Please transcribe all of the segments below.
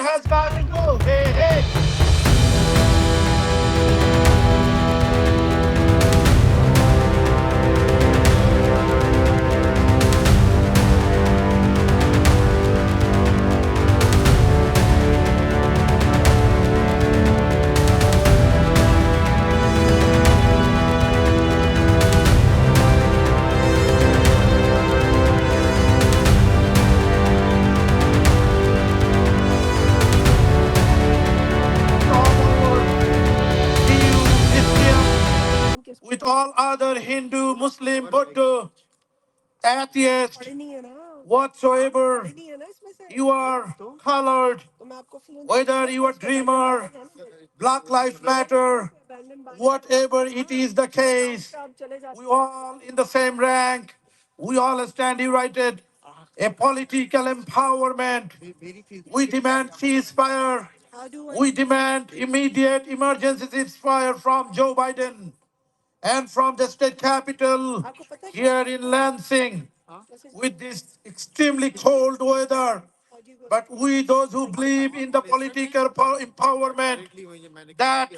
has got to go. Hey, hey. All over EU, Islam, with all other Hindu, Muslim, Buddha, atheist, whatsoever you are colored, whether you are dreamer, Black Lives Matter, whatever it is the case, we all in the same rank, we all stand united, a political empowerment. We demand ceasefire. We demand immediate emergency ceasefire from Joe Biden and from the state capital here in Lansing with this extremely cold weather. But we, those who believe in the political empowerment, that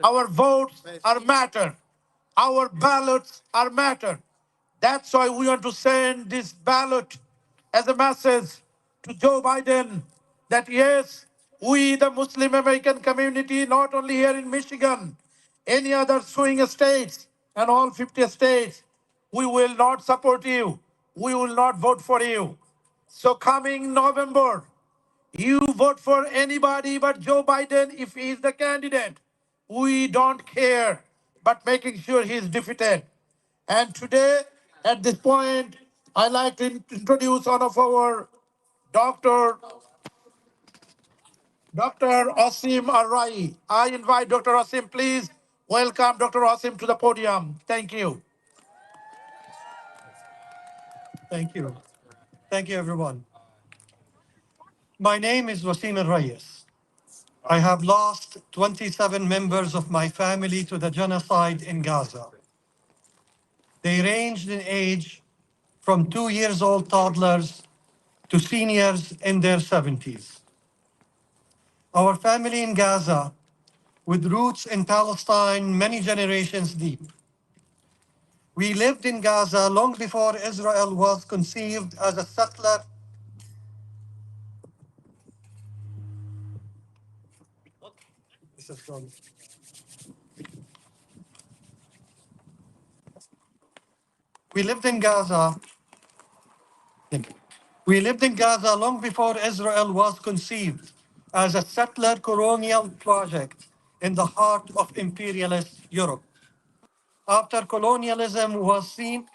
our votes are matter, our ballots are matter. That's why we want to send this ballot as a message to Joe Biden that yes, we, the Muslim American community, not only here in Michigan, any other swing states and all 50 states, we will not support you. We will not vote for you. So coming November, you vote for anybody but Joe Biden if he is the candidate. We don't care, but making sure he is defeated. And today, at this point, I'd like to introduce one of our doctor, Dr. Asim Arai. I invite Dr. Asim, please welcome Dr. Asim to the podium. Thank you. Thank you. Thank you, everyone. My name is Wasim Al Reyes. I have lost 27 members of my family to the genocide in Gaza. They ranged in age from 2 years old toddlers to seniors in their 70s. Our family in Gaza, with roots in Palestine many generations deep. We lived in Gaza long before Israel was conceived as a settler. This is from We lived in Gaza. We lived in Gaza long before Israel was conceived as a settler colonial project in the heart of imperialist Europe. After colonialism was seen,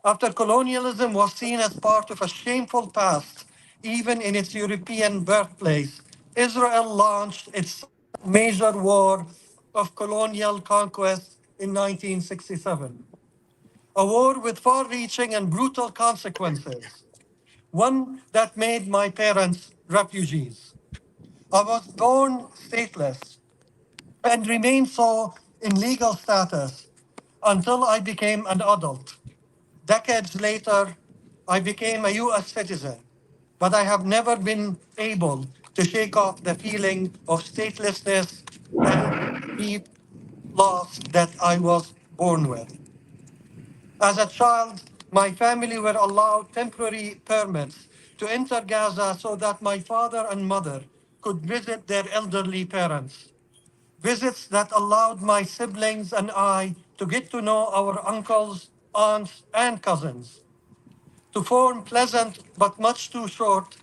after colonialism was seen as part of a shameful past, even in its European birthplace, Israel launched its major war of colonial conquest in 1967. A war with far-reaching and brutal consequences, one that made my parents refugees. I was born stateless and remained so in legal status until I became an adult. Decades later, I became a US citizen, but I have never been able to shake off the feeling of statelessness and deep loss that I was born with. As a child, my family were allowed temporary permits to enter Gaza so that my father and mother could visit their elderly parents. Visits that allowed my siblings and I to get to know our uncles, aunts, and cousins, to form pleasant but much too short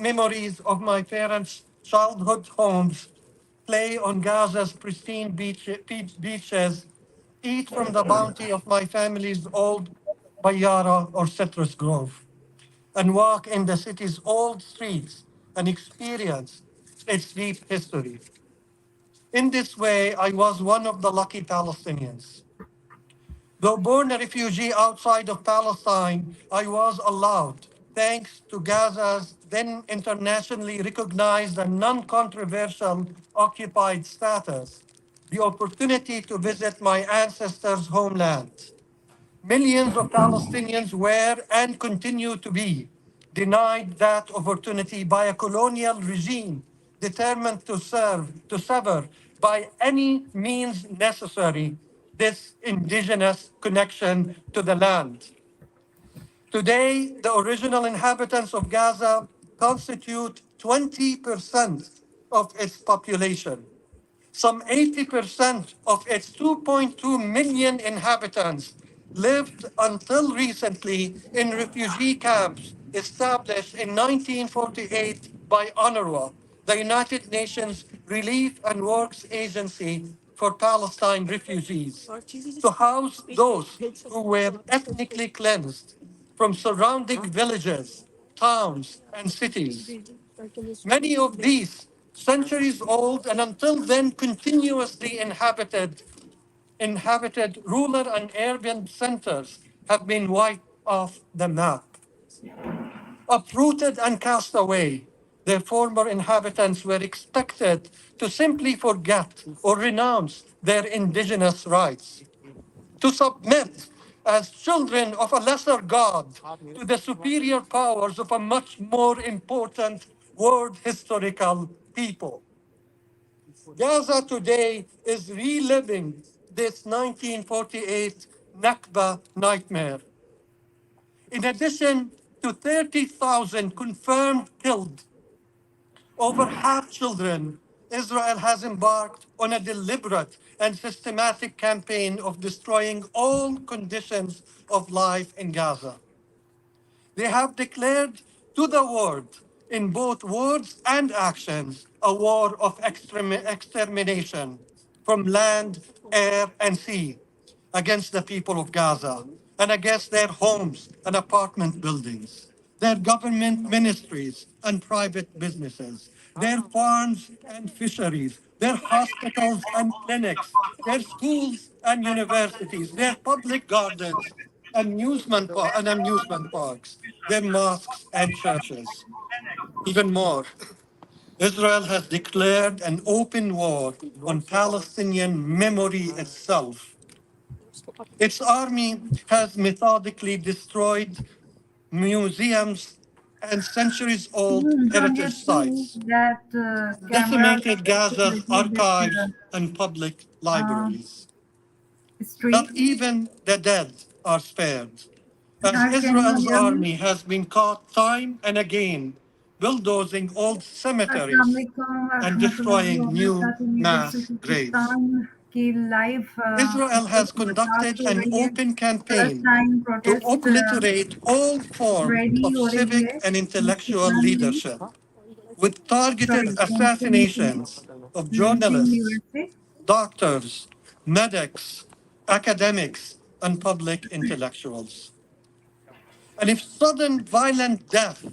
memories of my parents' childhood homes, play on Gaza's pristine beaches, eat from the bounty of my family's old bayara or citrus grove, and walk in the city's old streets and experience its deep history. In this way, I was one of the lucky Palestinians. Though born a refugee outside of Palestine, I was allowed, thanks to Gaza's then internationally recognized and non-controversial occupied status, the opportunity to visit my ancestors' homeland. Millions of Palestinians were and continue to be denied that opportunity by a colonial regime determined to sever by any means necessary this indigenous connection to the land. Today, the original inhabitants of Gaza constitute 20% of its population. Some 80% of its 2.2 million inhabitants lived until recently in refugee camps established in 1948 by UNRWA, the United Nations Relief and Works Agency for Palestine refugees, to house those who were ethnically cleansed from surrounding villages, towns, and cities. Many of these, centuries old and until then continuously inhabited rural and urban centers, have been wiped off the map. Uprooted and cast away, their former inhabitants were expected to simply forget or renounce their indigenous rights, to submit as children of a lesser God to the superior powers of a much more important world historical people. Gaza today is reliving this 1948 Nakba nightmare. In addition to 30,000 confirmed killed, over half children, Israel has embarked on a deliberate and systematic campaign of destroying all conditions of life in Gaza. They have declared to the world, in both words and actions, a war of extermination from land, air, and sea against the people of Gaza and against their homes and apartment buildings, their government ministries and private businesses, their farms and fisheries, their hospitals and clinics, their schools and universities, their public gardens, and amusement parks, their mosques and churches. Even more, Israel has declared an open war on Palestinian memory itself. Its army has methodically destroyed museums and centuries-old John, heritage you see sites, that camera decimated is a Gaza's little bit archives and public uh, libraries. Not straight. even the dead are spared, as Sir, can you Israel's hear me? army has been caught time and again bulldozing old अस्सलाम cemeteries वालेकुम and रहमतुल्लाहि व destroying new बरकातुहू। उम्मीद है सब mass graves. Pakistan की live Israel has conducted broadcast हो an रही है। open campaign Palestine to protest obliterate all forms ready of हो रही civic है and इस intellectual प्लान में। leadership with targeted sorry, assassinations of lynching journalists, USA. doctors, medics, academics, and public intellectuals. And if sudden violent death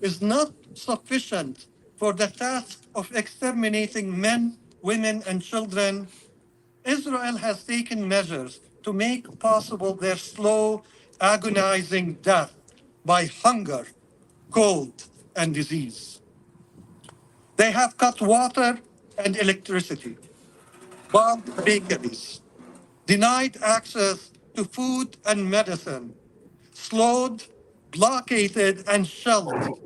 is not sufficient for the task of exterminating men, women, and children, Israel has taken measures to make possible their slow, agonizing death by hunger, cold, and disease. They have cut water and electricity, bombed bakeries, denied access to food and medicine, slowed, blockaded, and shelled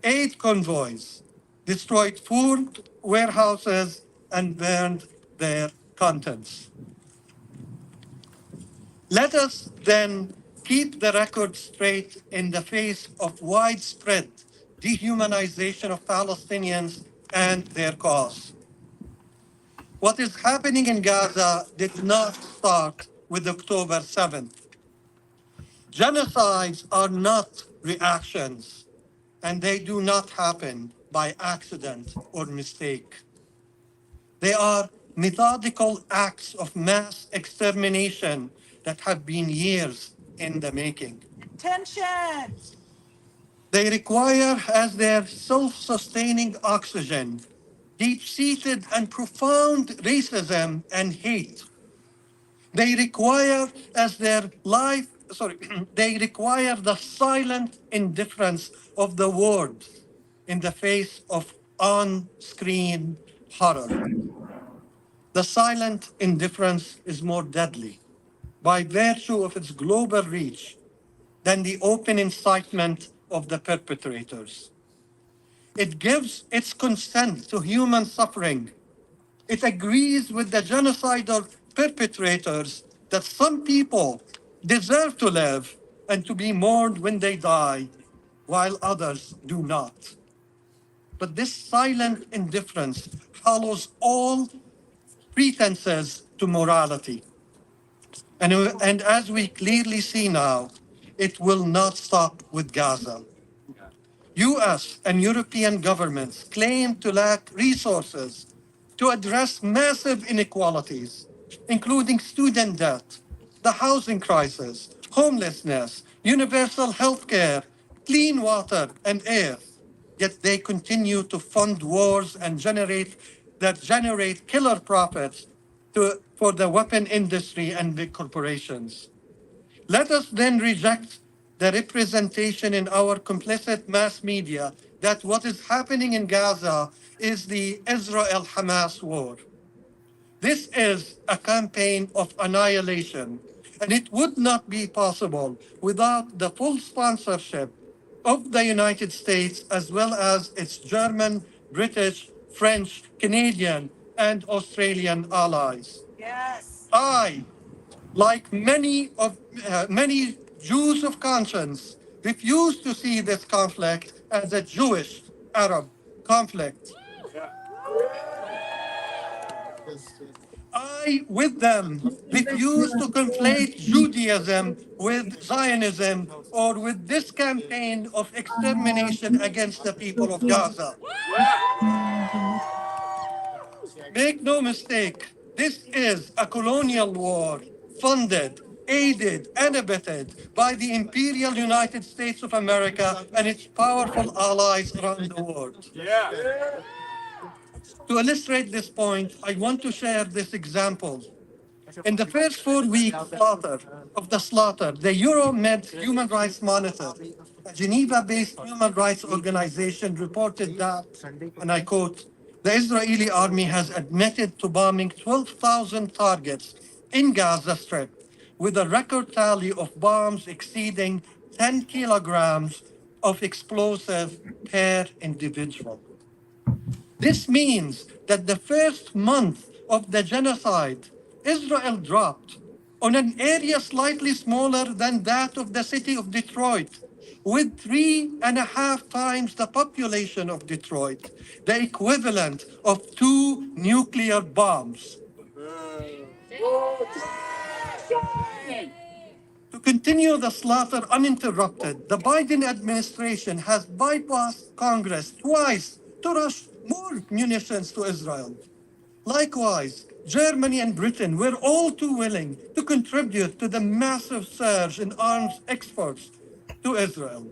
aid convoys, destroyed food warehouses, and burned their contents. Let us then keep the record straight in the face of widespread dehumanization of Palestinians and their cause. What is happening in Gaza did not start with October 7th. Genocides are not reactions, and they do not happen by accident or mistake. They are methodical acts of mass extermination that have been years in the making. Attention! They require as their self-sustaining oxygen deep-seated and profound racism and hate. They require as their life, they require the silent indifference of the world in the face of on-screen horror. The silent indifference is more deadly by virtue of its global reach than the open incitement of the perpetrators. It gives its consent to human suffering. It agrees with the genocidal perpetrators that some people deserve to live and to be mourned when they die, while others do not. But this silent indifference follows all pretenses to morality. And as we clearly see now, it will not stop with Gaza. US and European governments claim to lack resources to address massive inequalities, including student debt, the housing crisis, homelessness, universal health care, clean water and air. Yet they continue to fund wars and generate killer profits for the weapon industry and big corporations. Let us then reject the representation in our complicit mass media that what is happening in Gaza is the Israel-Hamas war. This is a campaign of annihilation, and it would not be possible without the full sponsorship of the United States, as well as its German, British, French, Canadian, and Australian allies. Yes. I, like many Jews of conscience, refuse to see this conflict as a Jewish-Arab conflict. I, with them, refuse to conflate Judaism with Zionism or with this campaign of extermination against the people of Gaza. Make no mistake, this is a colonial war funded, aided, and abetted by the Imperial United States of America and its powerful allies around the world. To illustrate this point, I want to share this example. In the first 4 weeks of the slaughter, the Euromed Human Rights Monitor, a Geneva-based human rights organization, reported that, and I quote, the Israeli army has admitted to bombing 12,000 targets in Gaza Strip, with a record tally of bombs exceeding 10 kilograms of explosive per individual. This means that the first month of the genocide, Israel dropped on an area slightly smaller than that of the city of Detroit, with 3.5 times the population of Detroit, the equivalent of 2 nuclear bombs. To continue the slaughter uninterrupted, the Biden administration has bypassed Congress twice to rush more munitions to Israel. Likewise, Germany and Britain were all too willing to contribute to the massive surge in arms exports to Israel.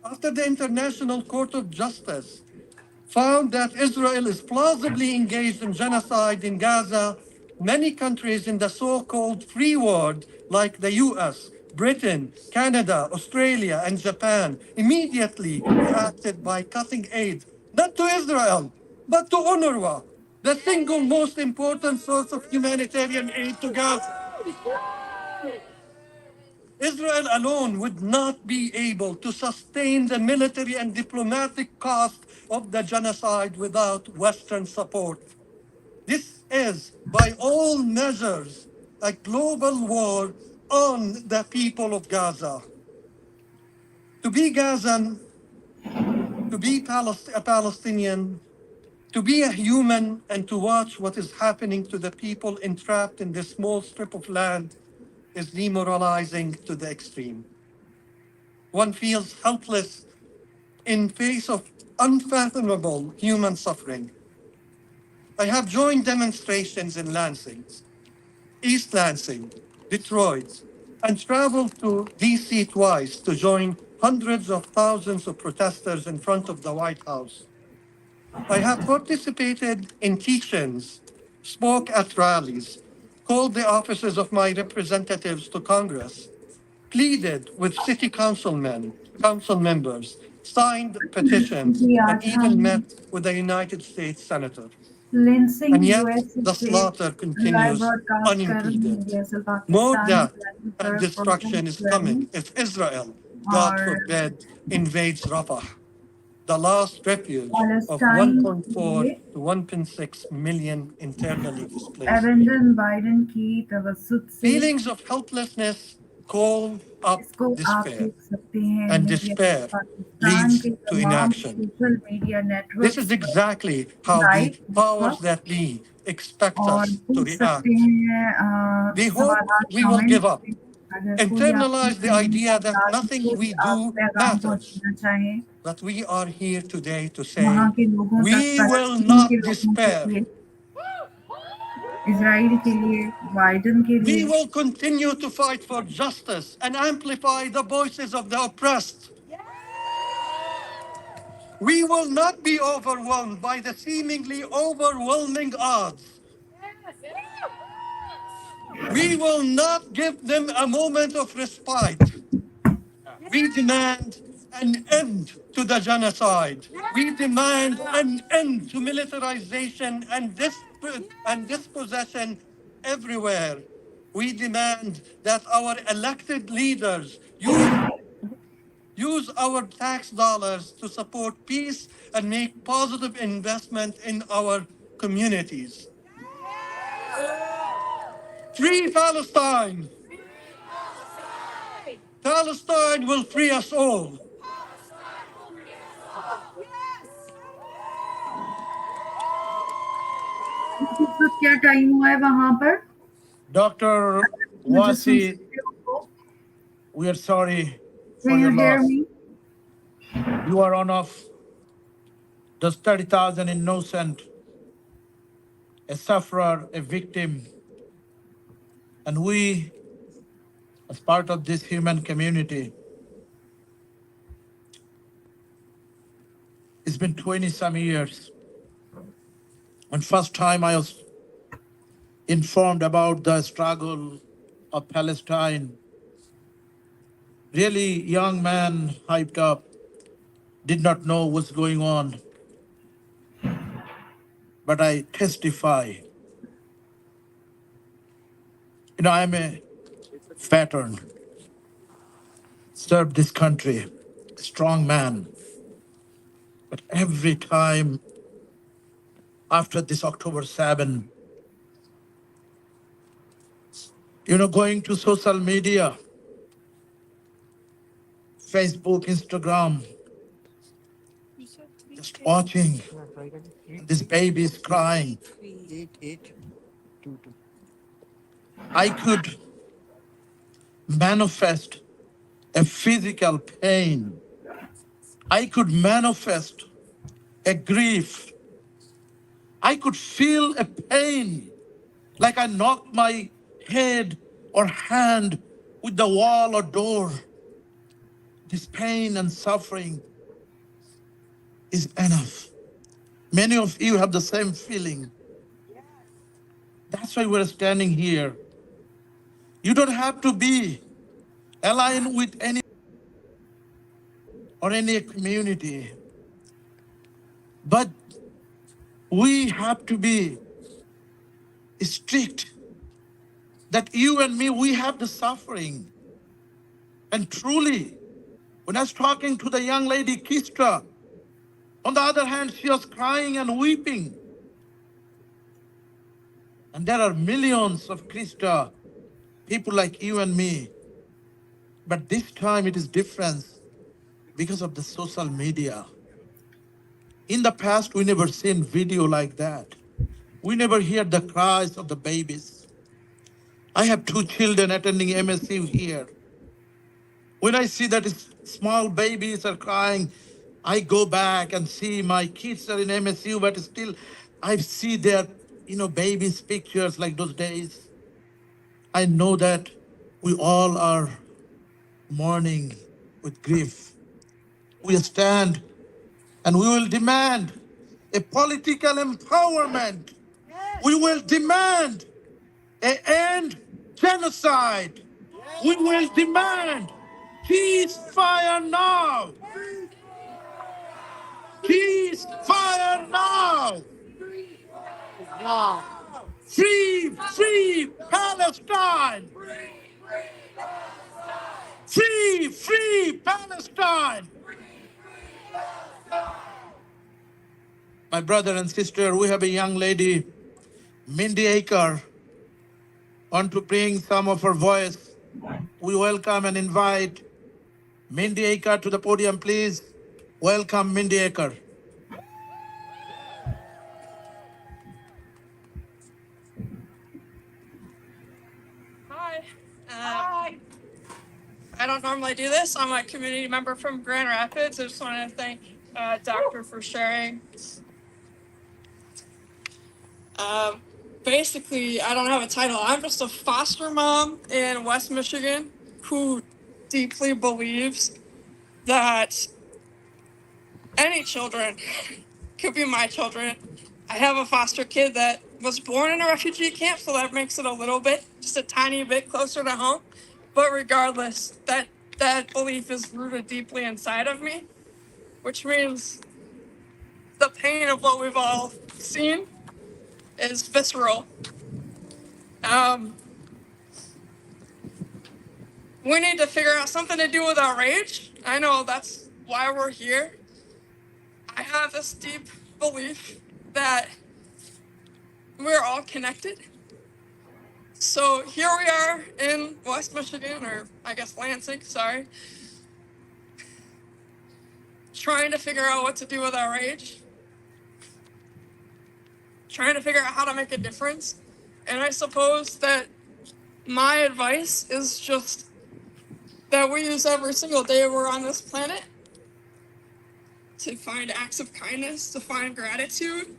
After the International Court of Justice found that Israel is plausibly engaged in genocide in Gaza, many countries in the so-called free world, like the US, Britain, Canada, Australia, and Japan, immediately reacted by cutting aid, not to Israel, but to UNRWA, the single most important source of humanitarian aid to Gaza. Israel alone would not be able to sustain the military and diplomatic cost of the genocide without Western support. This is, by all measures, a global war on the people of Gaza. To be Gazan, to be a Palestinian, to be a human, and to watch what is happening to the people entrapped in this small strip of land is demoralizing to the extreme. One feels helpless in face of unfathomable human suffering. I have joined demonstrations in Lansing, East Lansing, Detroit, and traveled to DC twice to join hundreds of thousands of protesters in front of the White House. I have participated in teach-ins, spoke at rallies, called the offices of my representatives to Congress, pleaded with city council members, signed petitions, and even met with a United States senator. Lansing, And yet, US the slaughter continues unimpeded. More death and destruction is coming if Israel God और forbid, invades Rafah, the last refuge of Palestine के 1.4 लिए to 1.6 million internally displaced. एवेंडन Biden की तवसुत से Feelings of helplessness call up इसको आप despair, देख सकते हैं and media despair Pakistan leads के to तमाम inaction. Social media This networks is पर exactly how the live powers that be expect और us to पूछ सकते react. हैं They hope सवालात we will comment give up, में अगर कोई आपकी internalize the idea that सवाल nothing कोई we आप do पैगाम matters. पहुंचाना चाहें But we are here today to वहाँ say, के लोगों तक, we will फलस्तीन के not लोगों के despair. लिए, इसराइल के लिए, बाइडेन के We लिए, will continue to fight for justice and amplify the voices of the oppressed. We will not be overwhelmed by the seemingly overwhelming odds. We will not give them a moment of respite. We demand an end to the genocide. We demand an end to militarization and dispossession everywhere. We demand that our elected leaders use our tax dollars to support peace and make positive investment in our communities. Free Palestine! Palestine will free us all. इस वक्त क्या time हुआ है वहाँ पर? Dr. मुझे सुन Wasi, सकते हो तो? we are sorry for Can your you hear loss. me? You are one of those 30,000 innocent, a sufferer, a victim. And we, as part of this human community, it's been 20 some years. When first time I was informed about the struggle of Palestine, really young man, hyped up, did not know what's going on. But I testify, I'm a veteran, served this country, a strong man. But every time after this October 7, going to social media, Facebook, Instagram, just watching, and this baby is crying. I could manifest a physical pain. I could manifest a grief. I could feel a pain, like I knocked my head or hand with the wall or door. This pain and suffering is enough. Many of you have the same feeling. That's why we're standing here. You don't have to be aligned with any or any community, but we have to be strict that you and me, we have the suffering. And truly, when I was talking to the young lady, Kistra, on the other hand, she was crying and weeping. And there are millions of Krista, people like you and me. But this time it is different because of the social media. In the past, we never seen video like that. We never hear the cries of the babies. I have 2 children attending MSU here. When I see that small babies are crying, I go back and see my kids are in MSU, but still I see their, babies' pictures like those days. I know that we all are mourning with grief. We stand and we will demand a political empowerment. We will demand an end genocide. We will demand ceasefire now. Ceasefire now. Free Palestine. Free, free Palestine. My brother and sister, we have a young lady, Mindy Aker, want to bring some of her voice. We welcome and invite Mindy Aker to the podium, please. Welcome, Mindy Aker. Hi. Hi. I don't normally do this. I'm a community member from Grand Rapids. I just want to thank Doctor for sharing. Basically, I don't have a title. I'm just a foster mom in West Michigan who deeply believes that any children could be my children. I have a foster kid that was born in a refugee camp, so that makes it a little bit, just a tiny bit closer to home. But regardless, that belief is rooted deeply inside of me, which means the pain of what we've all seen is visceral. We need to figure out something to do with our rage. I know that's why we're here. I have this deep belief that we're all connected. So here we are in West Michigan, or I guess Lansing, sorry, trying to figure out what to do with our rage, trying to figure out how to make a difference. And I suppose that my advice is just that we use every single day we're on this planet to find acts of kindness, to find gratitude,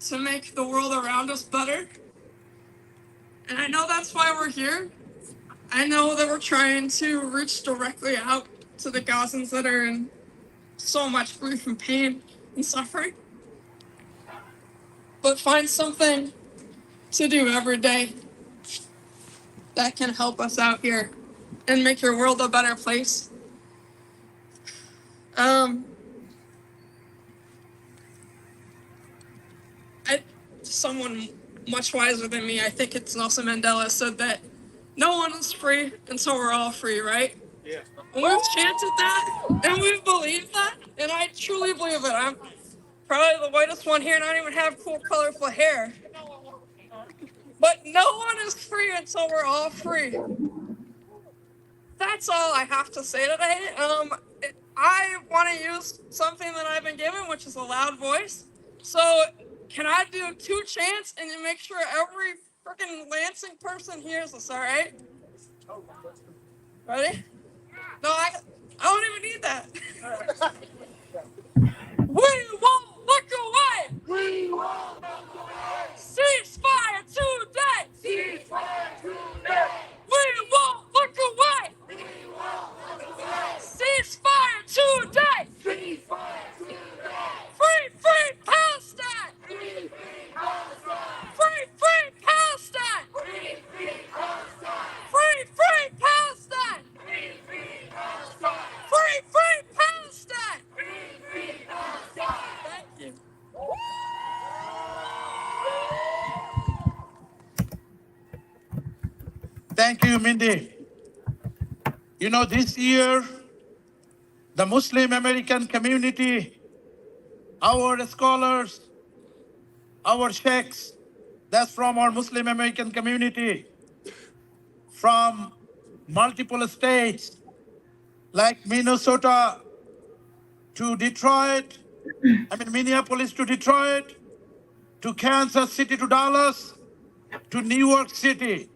to make the world around us better. And I know that's why we're here. I know that we're trying to reach directly out to the Gazans that are in so much grief and pain and suffering. But find something to do every day that can help us out here and make your world a better place. Someone much wiser than me, I think it's Nelson Mandela, said that no one is free until we're all free, right? Yeah. And we've chanted that, and we've believed that, and I truly believe it. I'm probably the whitest one here, and I don't even have cool, colorful hair. But no one is free until we're all free. That's all I have to say today. I want to use something that I've been given, which is a loud voice. So can I do 2 chants and you make sure every freaking Lansing person hears us, all right? Ready? No, I don't even need that. We won't look away. We won't look away. Ceasefire today. Ceasefire today. We won't look away. We won't look away. Ceasefire today. Ceasefire today. Free, free Palestine. Free, free Palestine. Free, free Palestine. Free, free Palestine. Free, free Palestine. Free, free Palestine. Free, free Palestine. Free, free Palestine. Thank you. Thank you, Mindy. You know, this year, the Muslim American community, our scholars, our sheikhs, that's from our Muslim American community, from multiple states like Minnesota to Detroit, Minneapolis to Detroit, to Kansas City to Dallas, to New York City.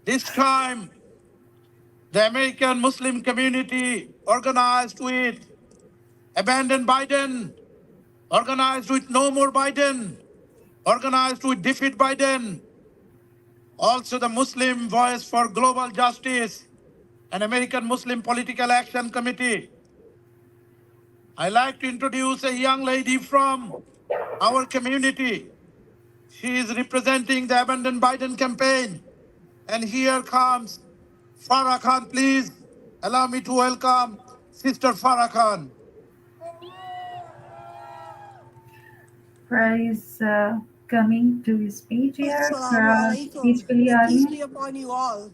This time, the American Muslim community organized with Abandon Biden, organized with No More Biden, organized with Defeat Biden, also the Muslim Voice for Global Justice, and American Muslim Political Action Committee. I'd like to introduce a young lady from our community. She is representing the Abandon Biden campaign. And here comes Farah Khan. Please allow me to welcome Sister Farah Khan. Farah is coming to his speech here. Assalamu Farah alaikum. speech के लिए आ रही Peace हैं. be upon you all.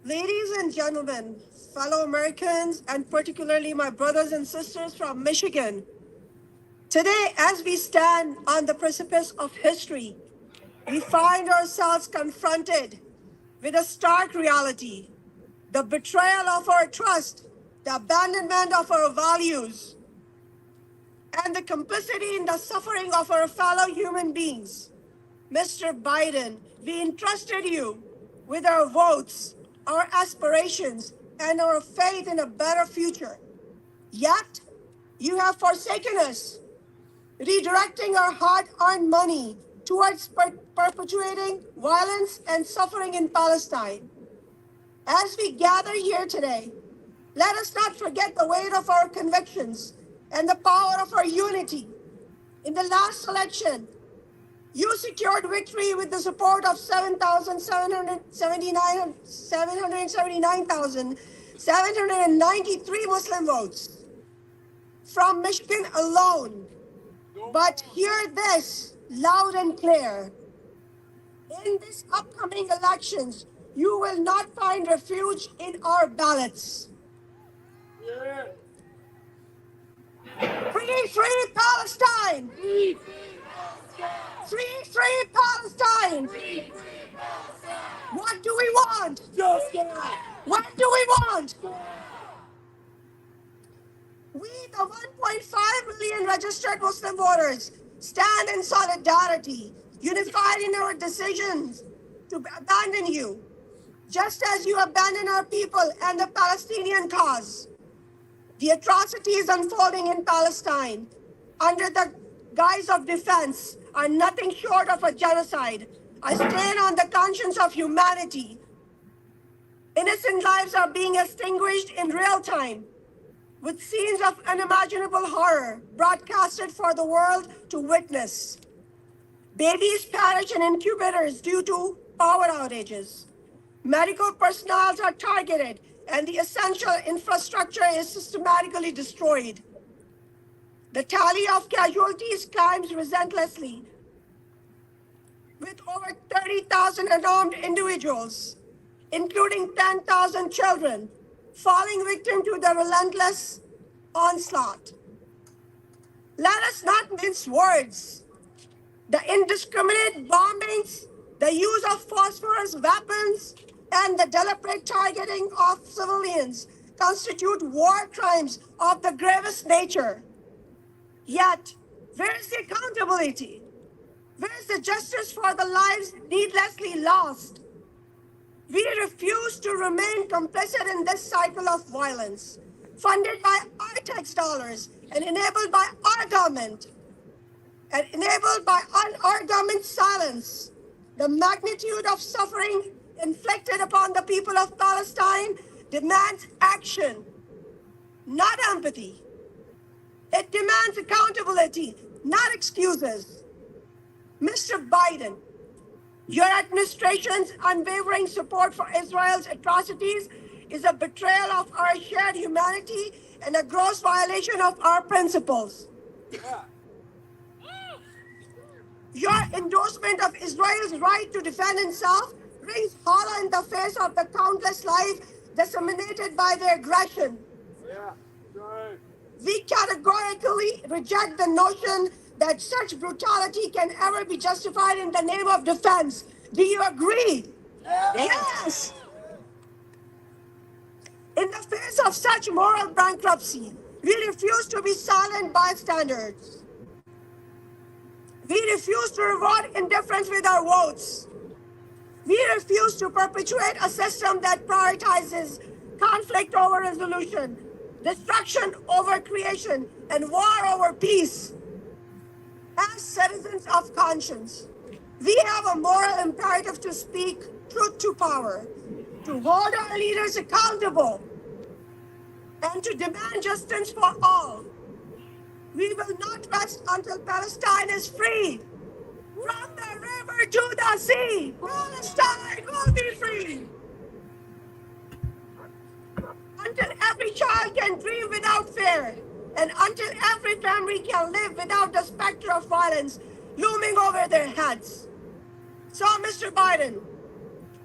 Ladies and gentlemen, fellow Americans, and particularly my brothers and sisters from Michigan, today, as we stand on the precipice of history, we find ourselves confronted with a stark reality: the betrayal of our trust, the abandonment of our values, and the complicity in the suffering of our fellow human beings. Mr. Biden, we entrusted you with our votes, our aspirations, and our faith in a better future. Yet, you have forsaken us, redirecting our hard earned money towards perpetuating violence and suffering in Palestine. As we gather here today, let us not forget the weight of our convictions and the power of our unity. In the last election, you secured victory with the support of 779,793 Muslim votes from Michigan alone. But hear this loud and clear. In these upcoming elections, you will not find refuge in our ballots. Free, free Palestine! Free, free Palestine! What do we want? What do we want? We, the 1.5 million registered Muslim voters, stand in solidarity, unified in our decisions to abandon you, just as you abandon our people and the Palestinian cause. The atrocities unfolding in Palestine under the guise of defense are nothing short of a genocide, a stain on the conscience of humanity. Innocent lives are being extinguished in real time, with scenes of unimaginable horror broadcasted for the world to witness. Babies perish in incubators due to power outages. Medical personnel are targeted, and the essential infrastructure is systematically destroyed. The tally of casualties climbs relentlessly, with over 30,000 unarmed individuals, including 10,000 children, falling victim to the relentless onslaught. Let us not mince words. The indiscriminate bombings, the use of phosphorus weapons, and the deliberate targeting of civilians constitute war crimes of the gravest nature. Yet, where is the accountability? Where is the justice for the lives needlessly lost? We refuse to remain complicit in this cycle of violence, funded by our tax dollars and enabled by our government, and enabled by our government's silence. The magnitude of suffering inflicted upon the people of Palestine demands action, not empathy. It demands accountability, not excuses. Mr. Biden, your administration's unwavering support for Israel's atrocities is a betrayal of our shared humanity and a gross violation of our principles. Your endorsement of Israel's right to defend itself rings hollow in the face of the countless lives disseminated by their aggression. We categorically reject the notion that such brutality can ever be justified in the name of defense. Do you agree? Yes. In the face of such moral bankruptcy, we refuse to be silent bystanders. We refuse to reward indifference with our votes. We refuse to perpetuate a system that prioritizes conflict over resolution, destruction over creation, and war over peace. As citizens of conscience, we have a moral imperative to speak truth to power, to hold our leaders accountable, and to demand justice for all. We will not rest until Palestine is free. From the river to the sea, Palestine will be free. Until every child can dream without fear, and until every family can live without the specter of violence looming over their heads. So, Mr. Biden,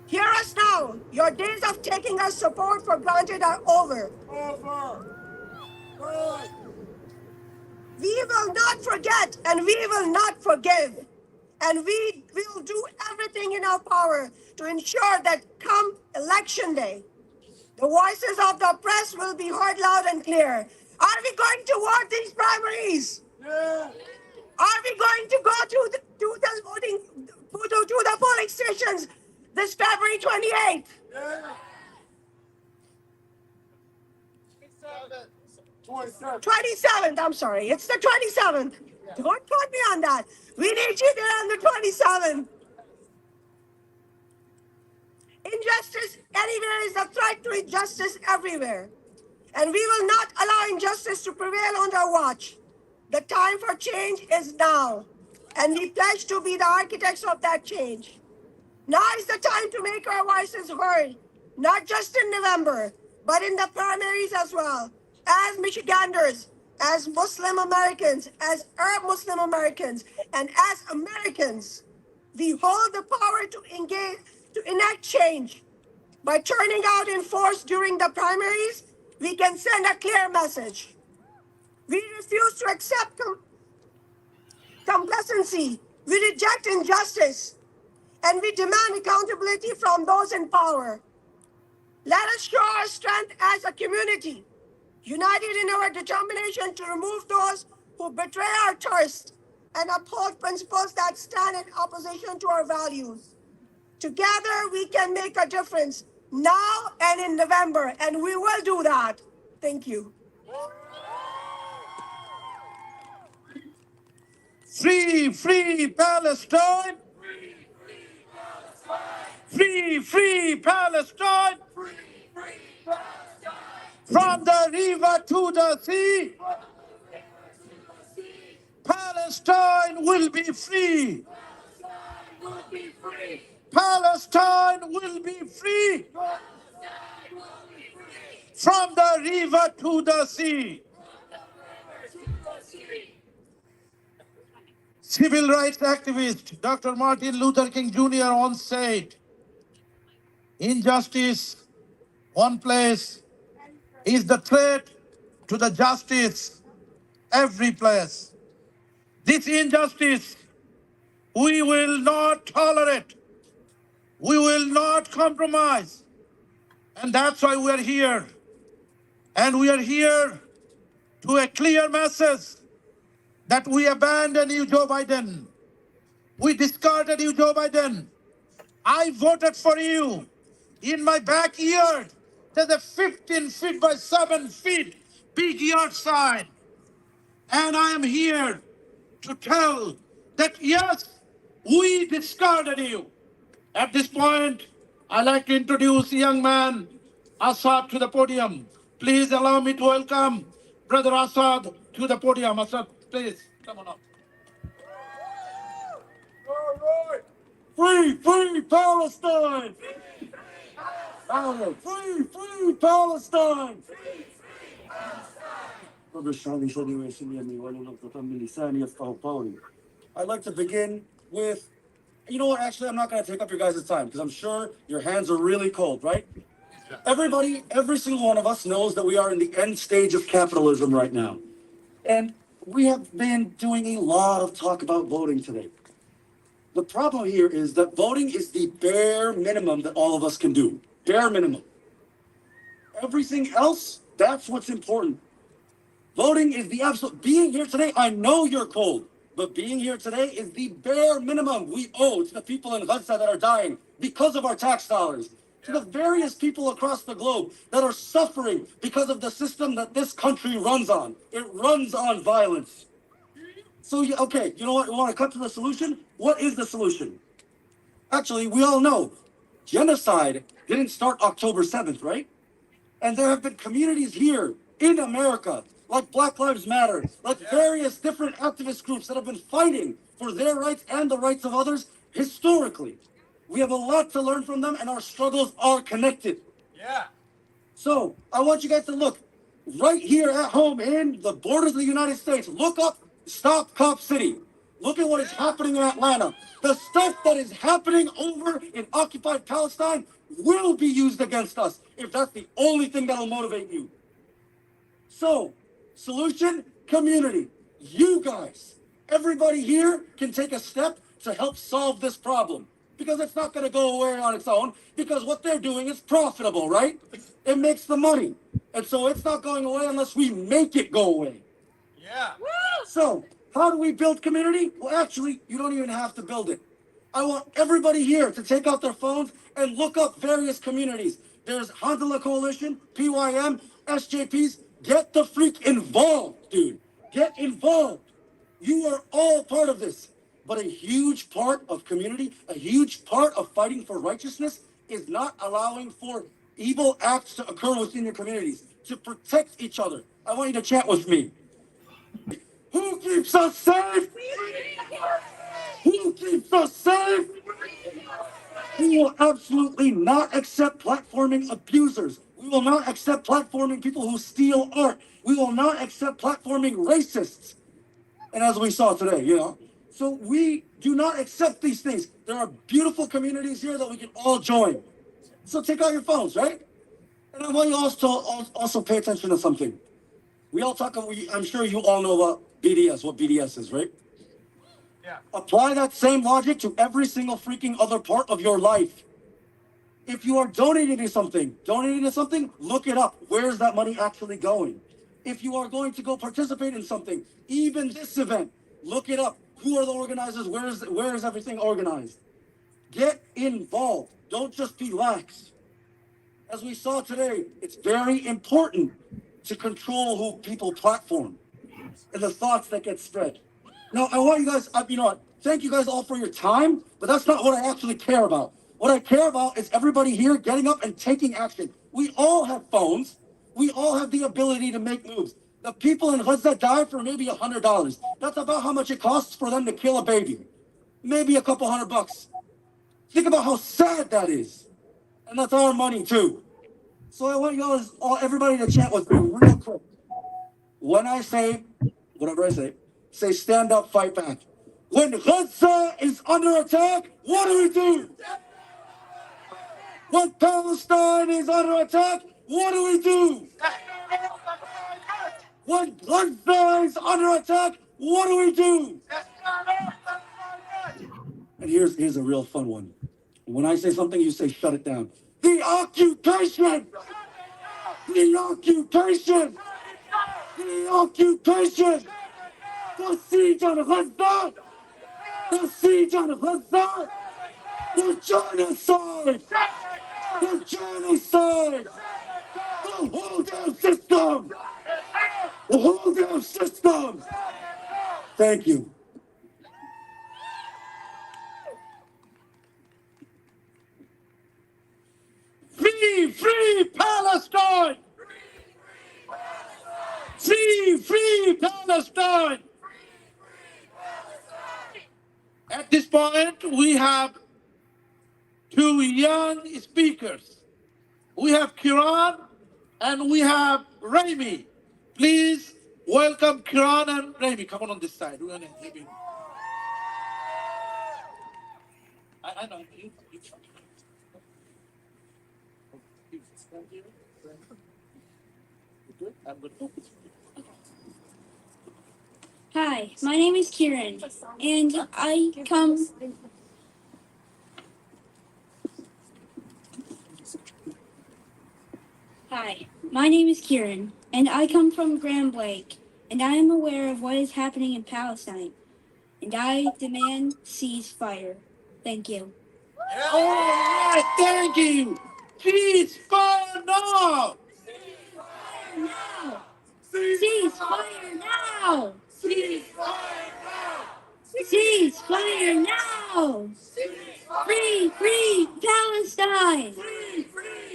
Hear us now. Your days of taking our support for granted are over. We will not forget and we will not forgive. And we will do everything in our power to ensure that come election day, the voices of the oppressed will be heard loud and clear. Are we going to ward these primaries? Yeah. Are we going to go to the voting to the polling stations this February 28th? Yeah. 27th, I'm sorry. It's the 27th. Don't quote me on that. We need you there on the 27th. Injustice anywhere is a threat to injustice everywhere. And we will not allow injustice to prevail on our watch. The time for change is now. And we pledge to be the architects of that change. Now is the time to make our voices heard, not just in November, but in the primaries as well. As Michiganders, as Muslim Americans, as Arab Muslim Americans, and as Americans, we hold the power to engage, to enact change. By turning out in force during the primaries, we can send a clear message. We refuse to accept complacency. We reject injustice. And we demand accountability from those in power. Let us show our strength as a community, united in our determination to remove those who betray our trust and uphold principles that stand in opposition to our values. Together, we can make a difference now and in November, and we will do that. Thank you. Free, free Palestine! Free, free Palestine! From the river to the sea, Palestine will be free. Palestine will be free. From the river to the sea. Civil rights activist Dr. Martin Luther King Jr. once said, injustice, one place, is the threat to the justice, every place. This injustice, we will not tolerate. We will not compromise. And that's why we're here. And we are here to a clear message that we abandon you, Joe Biden. We discarded you, Joe Biden. I voted for you. In my backyard, there's a 15 feet by 7 feet big yard sign. And I am here to tell that yes, we discarded you. At this point, I'd like to introduce young man Assad to the podium. Please allow me to welcome Brother Assad to the podium. Assad, please, come on up. Free, free Palestine! Free, free Palestine! I'd like to begin with, you know what, actually, I'm not going to take up your guys' time because I'm sure your hands are really cold, right? Everybody, every single one of us knows that we are in the end stage of capitalism right now. And we have been doing a lot of talk about voting today. The problem here is that voting is the bare minimum that all of us can do. Bare minimum. Everything else, that's what's important. Voting is the absolute, being here today, I know you're cold, but being here today is the bare minimum we owe to the people in Gaza that are dying because of our tax dollars, to the various people across the globe that are suffering because of the system that this country runs on. It runs on violence. So, okay, you know what, we want to cut to the solution? What is the solution? Actually, we all know genocide didn't start October 7th, right? And there have been communities here in America, like Black Lives Matter, like various different activist groups that have been fighting for their rights and the rights of others historically. We have a lot to learn from them, and our struggles are connected. Yeah. So I want you guys to look right here at home in the borders of the United States. Look up Stop Cop City. Look at what is happening in Atlanta. The stuff that is happening over in occupied Palestine will be used against us if that's the only thing that'll motivate you. So, solution, community. You guys, everybody here can take a step to help solve this problem because it's not going to go away on its own because what they're doing is profitable, right? It makes the money. And so it's not going away unless we make it go away. Yeah. So, how do we build community? Well, actually, you don't even have to build it. I want everybody here to take out their phones and look up various communities. There's Handala Coalition, PYM, SJPs. Get the freak involved, dude. Get involved. You are all part of this. But a huge part of community, a huge part of fighting for righteousness is not allowing for evil acts to occur within your communities, to protect each other. I want you to chant with me. Who keeps us safe? Who keeps us safe? We will absolutely not accept platforming abusers. We will not accept platforming people who steal art. We will not accept platforming racists. And as we saw today, So we do not accept these things. There are beautiful communities here that we can all join. So take out your phones, right? And I want you also pay attention to something. I'm sure you all know about BDS, what BDS is, right? Yeah. Apply that same logic to every single freaking other part of your life. If you are donating to something, look it up. Where is that money actually going? If you are going to go participate in something, even this event, look it up. Who are the organizers? Where is everything organized? Get involved. Don't just be lax. As we saw today, it's very important to control who people platform and the thoughts that get spread. Now, I want you guys, thank you guys all for your time, but that's not what I actually care about. What I care about is everybody here getting up and taking action. We all have phones. We all have the ability to make moves. The people in Gaza died for maybe $100. That's about how much it costs for them to kill a baby. Maybe a couple $100. Think about how sad that is. And that's our money too. So I want everybody to chant with me real quick. When I say, whatever I say stand up, fight back. When Gaza is under attack, what do we do? When Palestine is under attack, what do we do? When Gaza is under attack, what do we do? And here's a real fun one. When I say something, you say shut it down. The occupation! The occupation! The occupation! The siege on Gaza! The siege on Gaza! The genocide! The genocide! The hold-down system! The hold-down system! Thank you. Free Palestine! Free Palestine! At this point, we have two young speakers. We have Kiran and we have Raimi. Please welcome Kiran and Raimi. Come on this side. We're gonna maybe. I know you. I'm good. Hi, my name is Kieran, and I come. Hi, my name is Kieran, and I come from Grand Lake, and I am aware of what is happening in Palestine, and I demand ceasefire. Thank you. All right, thank you. Ceasefire now. Ceasefire now! Ceasefire now. Ceasefire now! Free Palestine! Free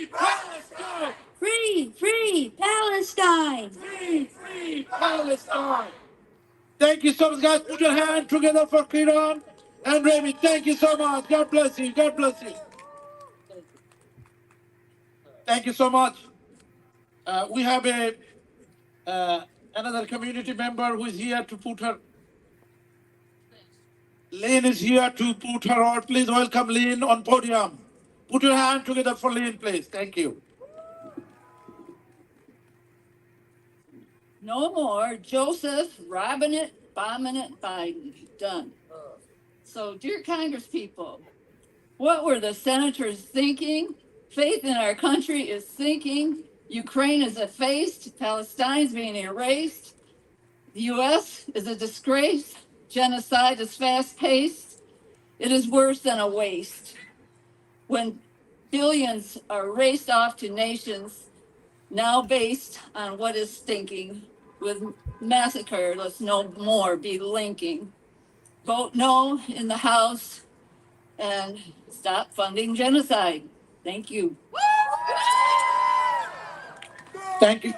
Palestine. Free Palestine! Free Palestine. Thank you so much, guys. Put your hand together for Kiran and Raimi. Thank you so much. God bless you. God bless you. Thank you so much. We have another community member who is here to put her Lynn is here to put her out. Please welcome Lynn on podium. Put your hand together for Lynn, please. Thank you. No more Joseph robbing it, bombing it, Biden. Done. So, dear Congress people, what were the senators thinking? Faith in our country is sinking. Ukraine is effaced. Palestine's being erased. The U.S. is a disgrace. Genocide is fast paced. It is worse than a waste. When billions are raced off to nations now based on what is stinking, with massacre, let's no more be linking. Vote no in the House and stop funding genocide. Thank you. Thank you.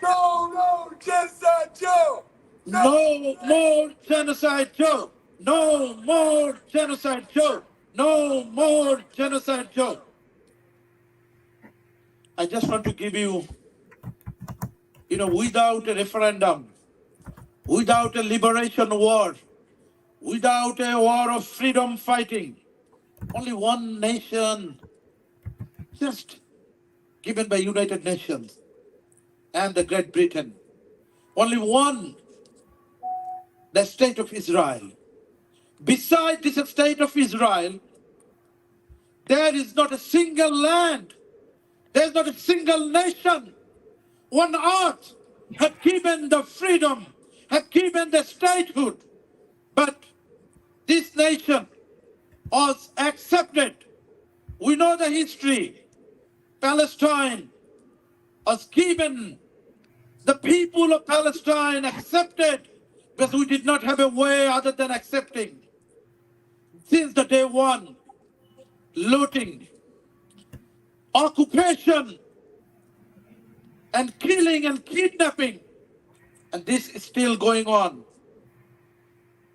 No, genocide, Joe. No more genocide, Joe. No more genocide, Joe. No more genocide, Joe. I just want to give you, without a referendum, without a liberation war, without a war of freedom fighting, only one nation, just given by United Nations and the Great Britain, only one, the state of Israel. Beside this state of Israel, there is not a single land, there's not a single nation on earth have given the freedom, have given the statehood, but this nation was accepted. We know the history. Palestine was given, the people of Palestine accepted, because we did not have a way other than accepting. Since the day one, looting, occupation, and killing and kidnapping, and this is still going on.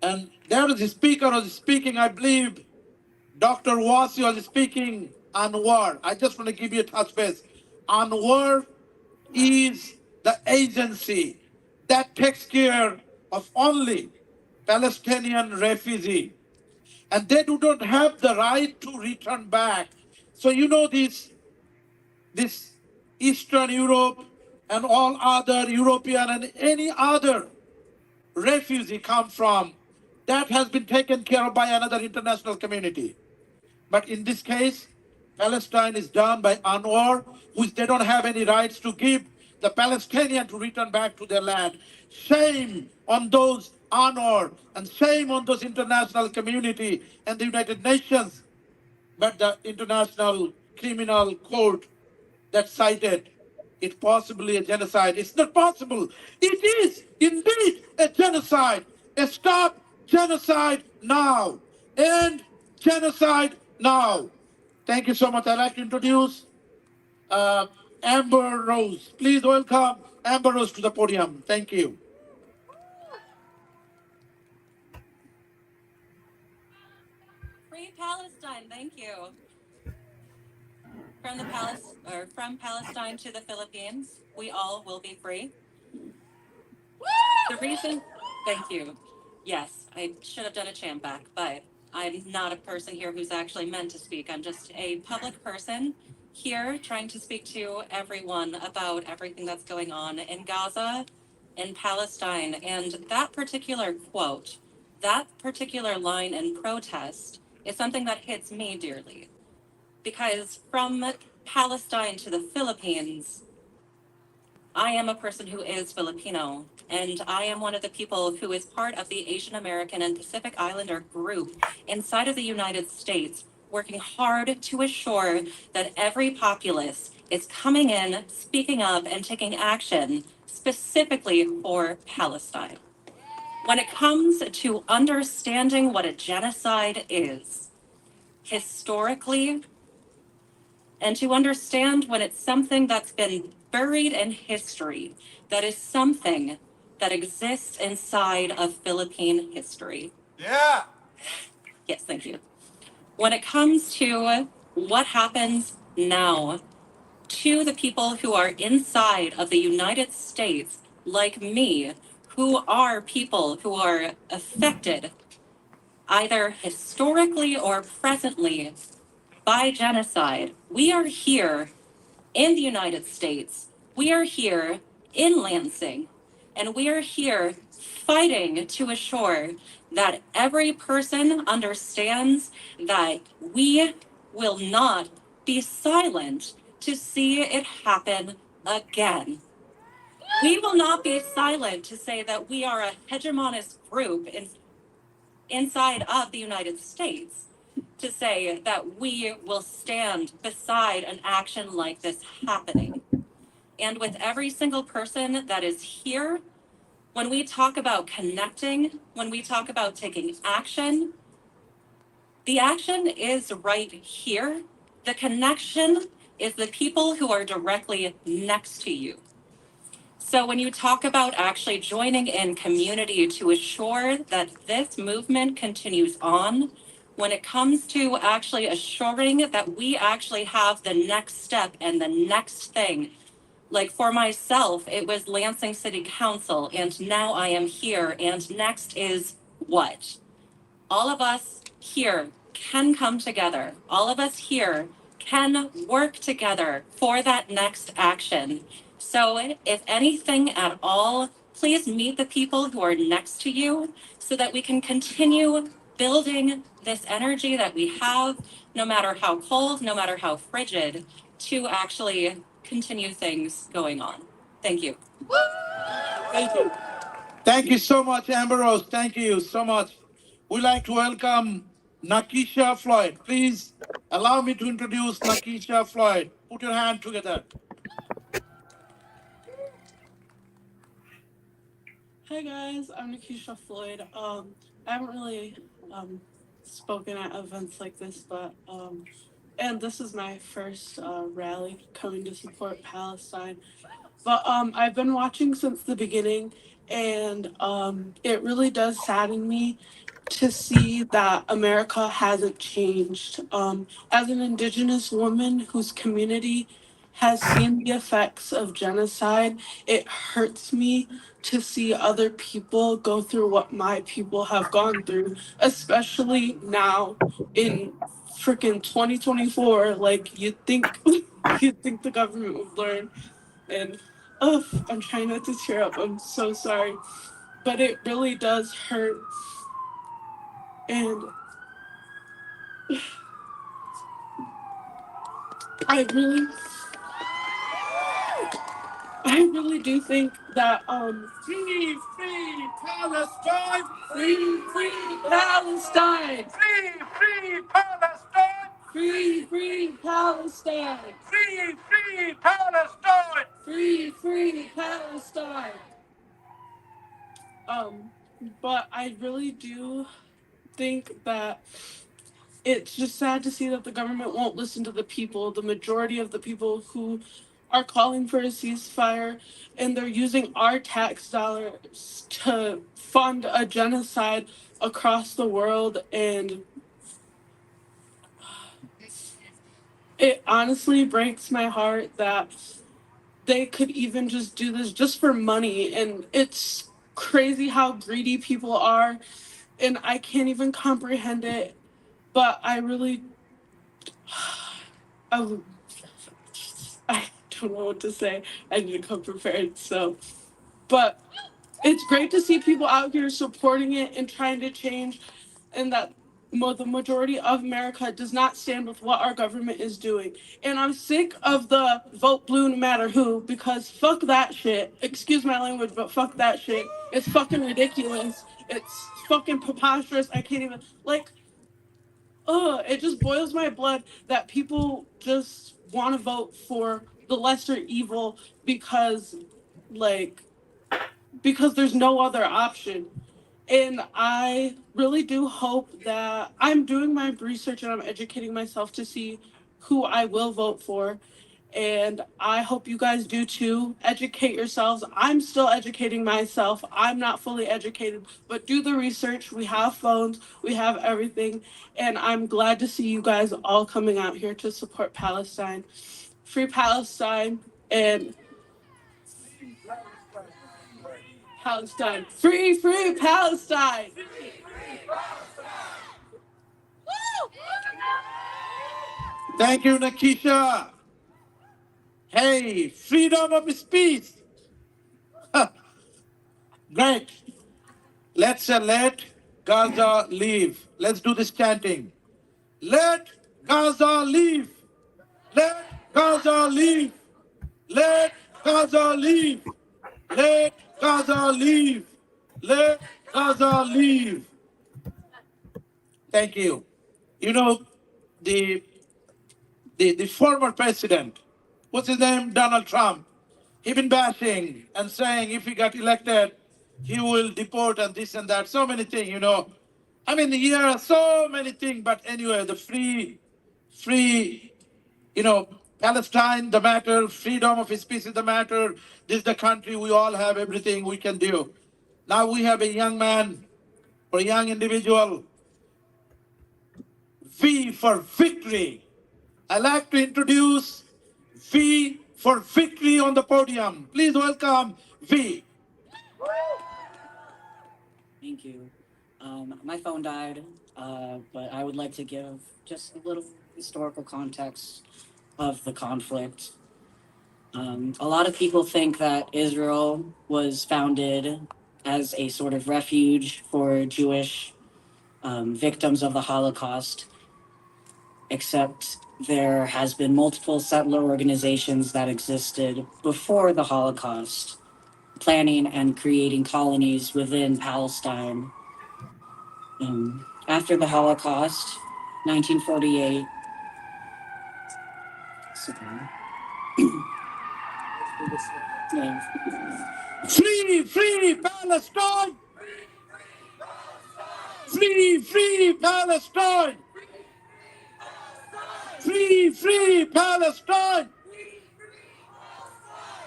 And there was a speaker was speaking, I believe, Dr. Wasi was speaking on war. I just want to give you a touch base. Anwar is the agency that takes care of only Palestinian refugee. And they do not have the right to return back. So this Eastern Europe and all other European and any other refugee come from, that has been taken care of by another international community. But in this case, Palestine is done by UNRWA, which they don't have any rights to give the Palestinian to return back to their land. Shame on those UNRWA and shame on those international community and the United Nations. But the International Criminal Court that cited it possibly a genocide. It's not possible. It is indeed a genocide. Stop genocide now. End genocide now. Thank you so much. I'd like to introduce Amber Rose. Please welcome Amber Rose to the podium. Thank you. Free Palestine, thank you. From Palestine to the Philippines, we all will be free. The reason, thank you. Yes, I should have done a chant back, but I'm not a person here who's actually meant to speak. I'm just a public person here trying to speak to everyone about everything that's going on in Gaza, in Palestine, and that particular quote, that particular line in protest is something that hits me dearly. Because from Palestine to the Philippines, I am a person who is Filipino, and I am one of the people who is part of the Asian American and Pacific Islander group inside of the United States, working hard to assure that every populace is coming in, speaking up, and taking action specifically for Palestine. When it comes to understanding what a genocide is, historically, and to understand when it's something that's been buried in history, that is something that exists inside of Philippine history. Yeah. Yes, thank you. When it comes to what happens now to the people who are inside of the United States, like me, who are people who are affected, either historically or presently, by genocide. We are here in the United States. We are here in Lansing, and we are here fighting to assure that every person understands that we will not be silent to see it happen again. We will not be silent to say that we are a hegemonist group inside of the United States, to say that we will stand beside an action like this happening. And with every single person that is here, when we talk about connecting, when we talk about taking action, the action is right here. The connection is the people who are directly next to you. So when you talk about actually joining in community to assure that this movement continues on, when it comes to actually assuring that we actually have the next step and the next thing, like for myself, it was Lansing City Council, and now I am here, and next is what? All of us here can come together. All of us here can work together for that next action. So if anything at all, please meet the people who are next to you so that we can continue building this energy that we have, no matter how cold, no matter how frigid, to actually continue things going on. Thank you. Thank you. Thank you so much, Amber Rose. Thank you so much. We'd like to welcome Nakisha Floyd. Please allow me to introduce Nakisha Floyd. Put your hand together. Hi guys, I'm Nakisha Floyd. I haven't really spoken at events like this, but and this is my first rally coming to support Palestine. But I've been watching since the beginning, and it really does sadden me to see that America hasn't changed. As an Indigenous woman whose community has seen the effects of genocide, it hurts me to see other people go through what my people have gone through, especially now in freaking 2024. Like you'd think, you'd think the government would learn. And oh, I'm trying not to tear up. I'm so sorry, but it really does hurt. And I really, I really do think that Free, free Palestine! free Palestine, Free Palestine! free Palestine, Free Palestine! free Palestine. But I really do think that it's just sad to see that the government won't listen to the people, the majority of the people who are calling for a ceasefire, and they're using our tax dollars to fund a genocide across the world. And it honestly breaks my heart that they could even just do this just for money. And it's crazy how greedy people are, and I can't even comprehend it. But I really, I don't know what to say. I need to come prepared. So, but it's great to see people out here supporting it and trying to change, and that the majority of America does not stand with what our government is doing. And I'm sick of the vote blue no matter who, because fuck that shit. Excuse my language, but fuck that shit. It's fucking ridiculous. It's fucking preposterous. I can't even, like, it just boils my blood that people just want to vote for the lesser evil because, like, because there's no other option. And I really do hope that I'm doing my research and I'm educating myself to see who I will vote for. And I hope you guys do too. Educate yourselves. I'm still educating myself. I'm not fully educated, but do the research. We have phones, we have everything. And I'm glad to see you guys all coming out here to support Palestine. Free Palestine and Palestine. Free Palestine. Thank you, Nakisha. Hey, freedom of speech. Great. Let's let Gaza leave. Let's do this chanting. Let Gaza leave. Let Gaza leave. Let Gaza leave. Let Gaza leave. Let Gaza leave. Thank you. You know, the the former president, what's his name? Donald Trump. He been bashing and saying if he got elected, he will deport and this and that. So many things, you know. I mean, here are so many things, but anyway, the free, you know, Palestine, the matter, freedom of speech is the matter. This is the country, we all have everything we can do. Now we have a young man or a young individual, V for victory. I'd like to introduce V for victory on the podium. Please welcome V. Thank you. My phone died, but I would like to give just a little historical context of the conflict. A lot of people think that Israel was founded as a sort of refuge for Jewish victims of the Holocaust, except there has been multiple settler organizations that existed before the Holocaust, planning and creating colonies within Palestine. After the Holocaust, 1948. Free Palestine! Free Palestine! Free Palestine!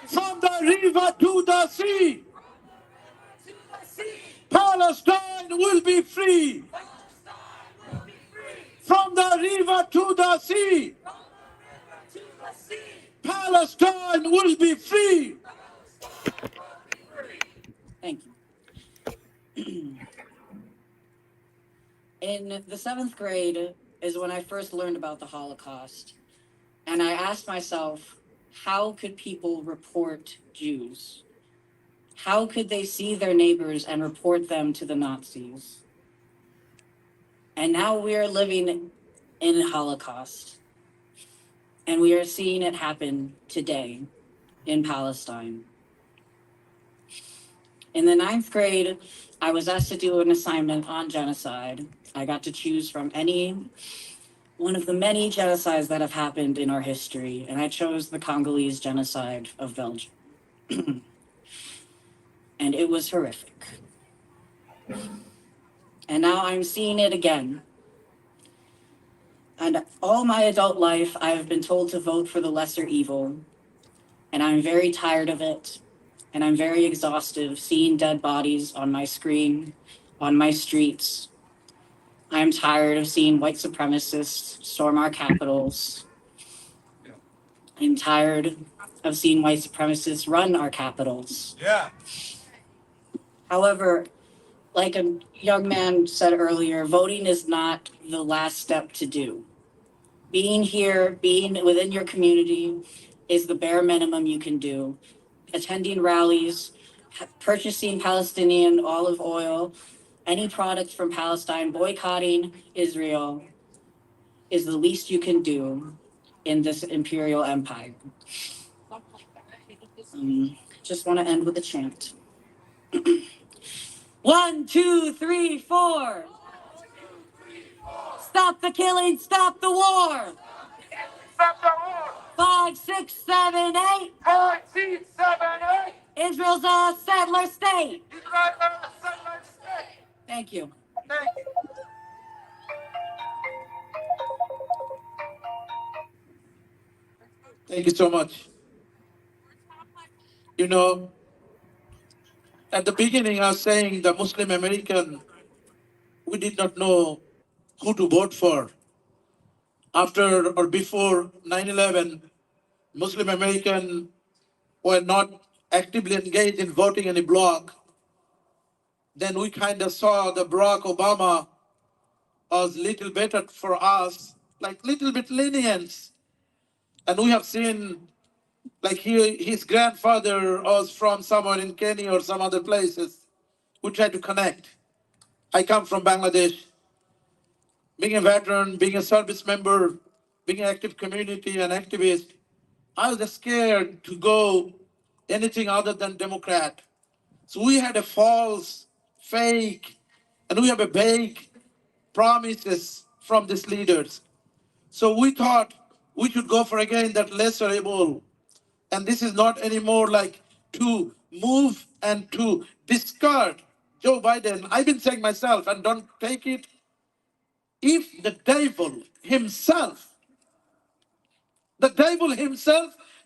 From the river to the sea! Palestine will be free! From the river to the sea! Palestine will be free! Thank you. In the 7th grade is when I first learned about the Holocaust. And I asked myself, how could people report Jews? How could they see their neighbors and report them to the Nazis? And now we are living in a Holocaust. And we are seeing it happen today in Palestine. In the 9th grade, I was asked to do an assignment on genocide. I got to choose from one of the many genocides that have happened in our history, and I chose the Congolese genocide of Belgium. And it was horrific. And now I'm seeing it again. And all my adult life, I have been told to vote for the lesser evil. And I'm very tired of it. And I'm very exhausted of seeing dead bodies on my screen, on my streets. I'm tired of seeing white supremacists storm our capitals. I'm tired of seeing white supremacists run our capitals. Yeah. However, like a young man said earlier, voting is not the last step to do. Being here, being within your community is the bare minimum you can do. Attending rallies, purchasing Palestinian olive oil, any products from Palestine, boycotting Israel is the least you can do in this imperial empire. Just want to end with a chant. 1, 2, 3, 4. Stop the killing, stop the war. Stop the war! 5, 6, 7, 8. 5, 6, 7, 8! Israel's a settler state. Israel is a settler state! Thank you. Thank you. Thank you so much. You know, at the beginning I was saying the Muslim American, we did not know who to vote for. After or before 9/11, Muslim American were not actively engaged in voting any bloc. Then we kind of saw the Barack Obama was little better for us, like little bit lenient. And we have seen like his grandfather was from somewhere in Kenya or some other places. We try to connect. I come from Bangladesh. Being a veteran, being a service member, being an active community and activist, I was scared to go anything other than Democrat. So we had a false, fake, and we have a vague promises from these leaders. So we thought we should go for again that lesser evil. And this is not anymore like to move and to discard Joe Biden. I've been saying myself, and don't take it, if the devil himself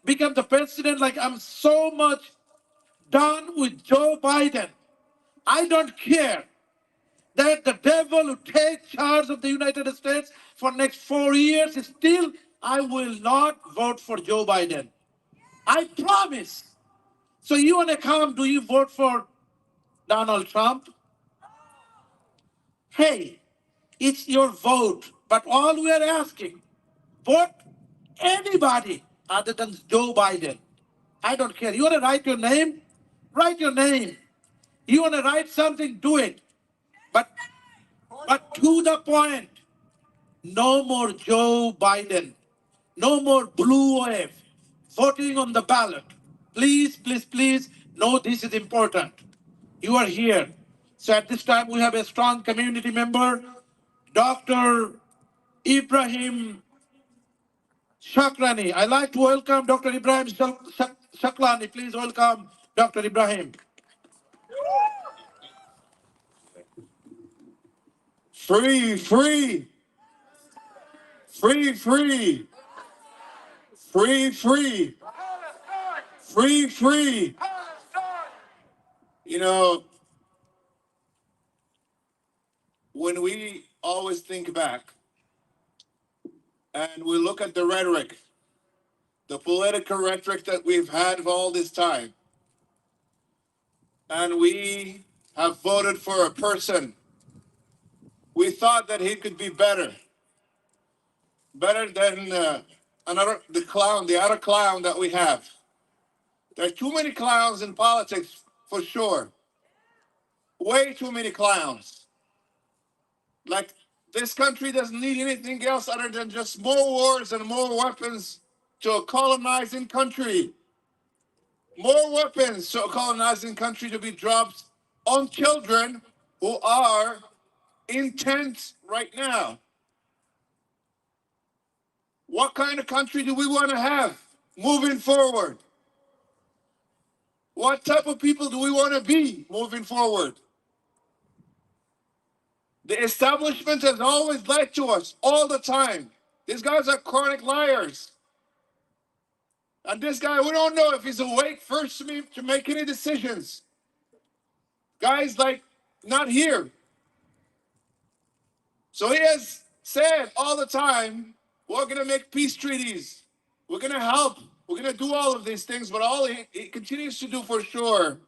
become the president, like I'm so much done with Joe Biden. I don't care that the devil will take charge of the United States for next 4 years. Still, I will not vote for Joe Biden. I promise. So you want to come, do you vote for Donald Trump? Hey, it's your vote. But all we are asking, vote anybody other than Joe Biden. I don't care. You want to write your name? Write your name. You want to write something? Do it. But to the point. No more Joe Biden. No more blue wave. Voting on the ballot. Please, please, please. No, this is important. You are here. So at this time, we have a strong community member, Dr. Ibrahim Shakrani. I'd like to welcome Dr. Ibrahim Shakrani. Please welcome Dr. Ibrahim. Free, free, free, free, free, free, free, free. You know, when we always think back and we look at the rhetoric, the political rhetoric that we've had for all this time, and we have voted for a person, we thought that he could be better than the other clown that we have. There's too many clowns in politics, for sure. Way too many clowns. Like, this country doesn't need anything else other than just more wars and more weapons to a colonizing country. More weapons to a colonizing country to be dropped on children who are intent right now. What kind of country do we want to have moving forward? What type of people do we want to be moving forward? The establishment has always lied to us all the time. These guys are chronic liars. And this guy, we don't know if he's awake first to make any decisions. Guys like, not here. So he has said all the time, we're going to make peace treaties. We're going to help. We're going to do all of these things. But all he continues to do for sure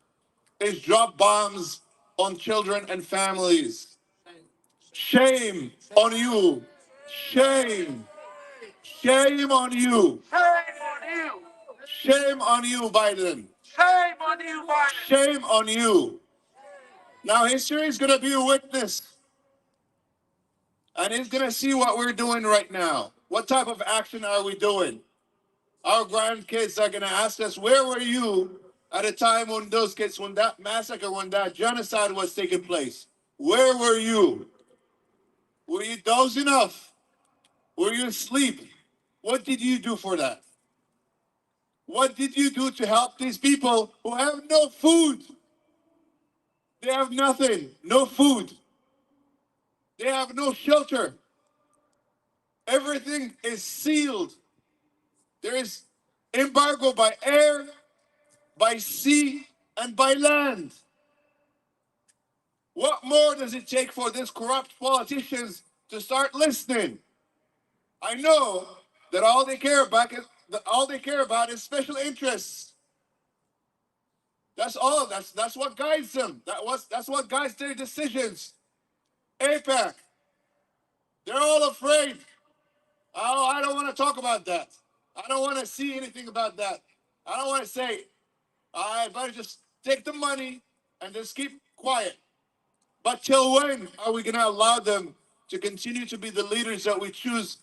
is drop bombs on children and families. Shame on you. Shame. Shame on you. Shame on you. Shame on you, Biden. Shame on you, Biden. Shame on you. Now history is going to be a witness. And he's going to see what we're doing right now. What type of action are we doing? Our grandkids are going to ask us, where were you at a time when those kids, when that massacre, when that genocide was taking place? Where were you? Were you dozing off? Were you asleep? What did you do for that? What did you do to help these people who have no food? They have nothing, no food. They have no shelter. Everything is sealed. There is embargo by air, by sea, and by land. What more does it take for these corrupt politicians to start listening? I know that all they care about is special interests. That's all. That's what guides them. That's what guides their decisions. AIPAC. They're all afraid. Oh, I don't want to talk about that. I don't want to see anything about that. I don't want to say, I better just take the money and just keep quiet. But till when are we going to allow them to continue to be the leaders that we choose?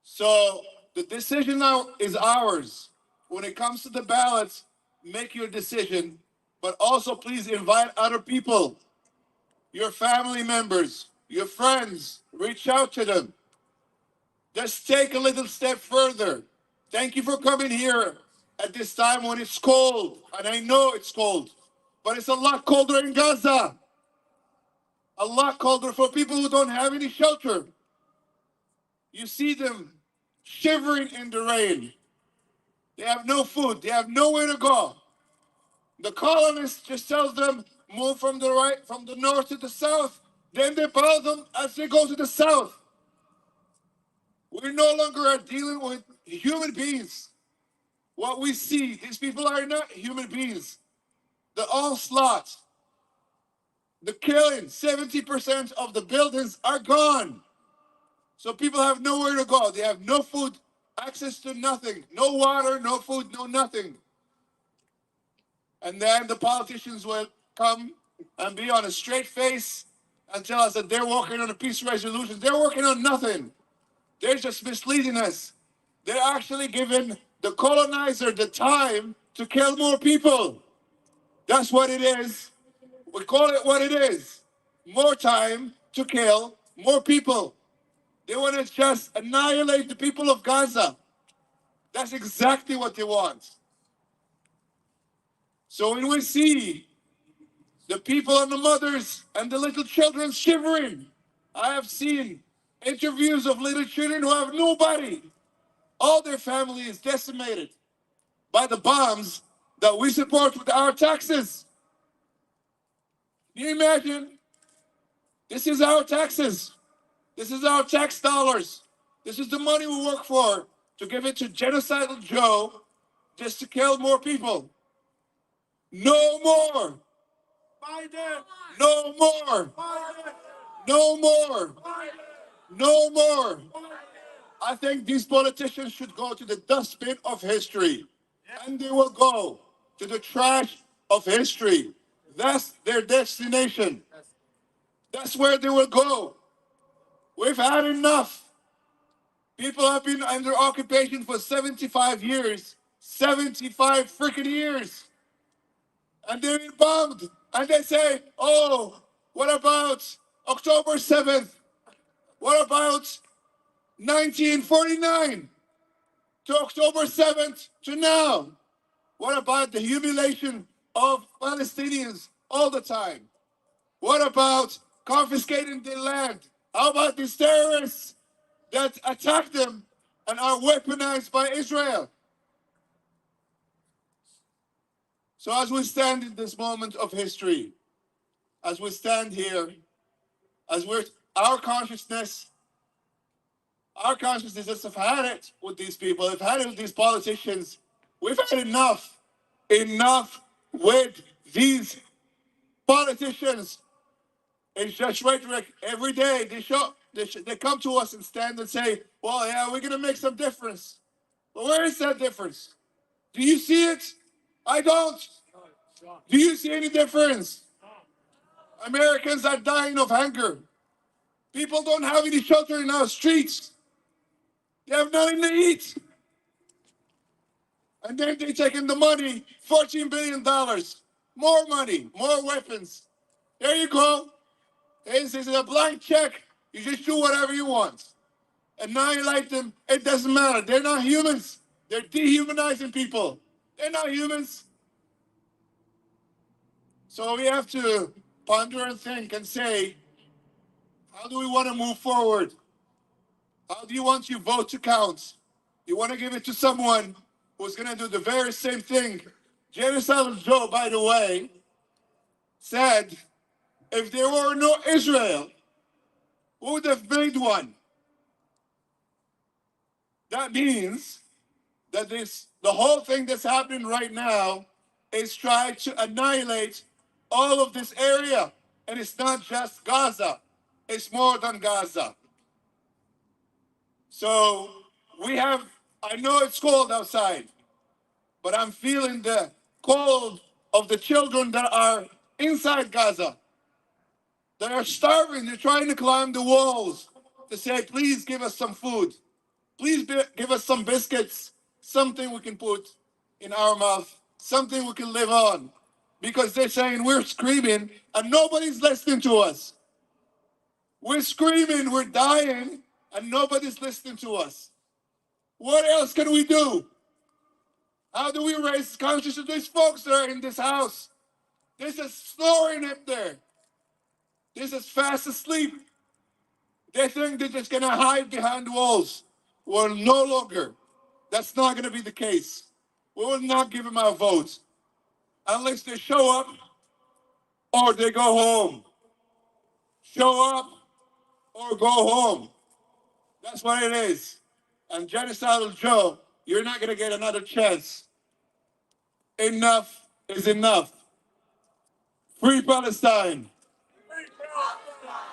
So the decision now is ours. When it comes to the ballots, make your decision, but also please invite other people, your family members, your friends, reach out to them. Just take a little step further. Thank you for coming here at this time when it's cold, and I know it's cold, but it's a lot colder in Gaza. A lot colder for people who don't have any shelter. You see them shivering in the rain. They have no food. They have nowhere to go. The colonists just tells them move from the right, from the north to the south. Then they follow them as they go to the south. We no longer are dealing with human beings. What we see, these people are not human beings. The onslaught, the killing, 70% of the buildings are gone. So people have nowhere to go. They have no food, access to nothing, no water, no food, no nothing. And then the politicians will come and be on a straight face and tell us that they're working on a peace resolution. They're working on nothing. They're just misleading us. They're actually giving the colonizer the time to kill more people. That's what it is. We call it what it is. More time to kill more people. They want to just annihilate the people of Gaza. That's exactly what they want. So when we see the people and the mothers and the little children shivering, I have seen interviews of little children who have nobody. All their family is decimated by the bombs that we support with our taxes. Can you imagine? This is our taxes. This is our tax dollars. This is the money we work for to give it to genocidal Joe just to kill more people. No more. Biden. No more. Biden. No more. Biden. No more. I think these politicians should go to the dustbin of history. And they will go to the trash of history. That's their destination. That's where they will go. We've had enough. People have been under occupation for 75 years. 75 freaking years. And they're being bombed. And they say, oh, what about October 7th? What about 1949 to October 7th to now? What about the humiliation of Palestinians all the time? What about confiscating their land? How about these terrorists that attack them and are weaponized by Israel? So as we stand in this moment of history, as we stand here, as we're, our consciousness just have had it with these people, have had it with these politicians. We've had enough. Enough with these politicians. It's just rhetoric. Every day they come to us and stand and say, well, yeah, we're going to make some difference. But where is that difference? Do you see it? I don't. Do you see any difference? Americans are dying of hunger. People don't have any shelter in our streets. They have nothing to eat. And then they take in the money, $14 billion. More money, more weapons. There you go. This is a blank check. You just do whatever you want. Annihilate them. It doesn't matter. They're not humans. They're dehumanizing people. They're not humans. So we have to ponder and think and say, how do we want to move forward? How do you want your vote to count? You want to give it to someone who's going to do the very same thing. Genocidal Joe, by the way, said, if there were no Israel, who would have made one? That means that the whole thing that's happening right now is trying to annihilate all of this area. And it's not just Gaza. It's more than Gaza. So I know it's cold outside, but I'm feeling the cold of the children that are inside Gaza, that are starving. They're trying to climb the walls to say, please give us some food. Please give us some biscuits, something we can put in our mouth, something we can live on. Because they're saying we're screaming and nobody's listening to us. We're screaming, we're dying, and nobody's listening to us. What else can we do? How do we raise consciousness of these folks that are in this house? They're just snoring up there. They're just fast asleep. They think they're just gonna hide behind the walls. Well, no longer. That's not gonna be the case. We will not give them our votes unless they show up or they go home. Show up or go home. That's what it is. And Genocidal Joe, you're not gonna get another chance. Enough is enough. Free Palestine.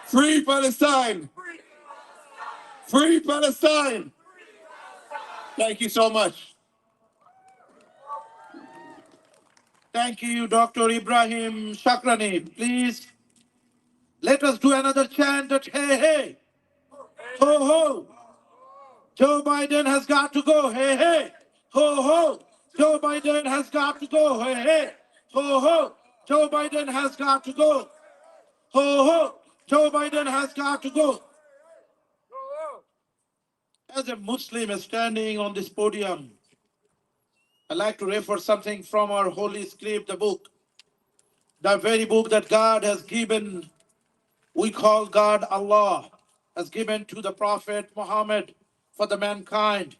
Free Palestine. Free Palestine. Thank you so much. Thank you, Dr. Ibrahim Shakrani. Please let us do another chant that hey, hey, ho, ho. Joe Biden has got to go. Hey, hey, ho, ho. Joe Biden has got to go. Hey, hey, ho, ho. Joe Biden has got to go. Ho, ho. Joe Biden has got to go. As a Muslim standing on this podium, I'd like to refer something from our holy script, the book. The very book that God has given, we call God Allah, has given to the Prophet Muhammad for the mankind,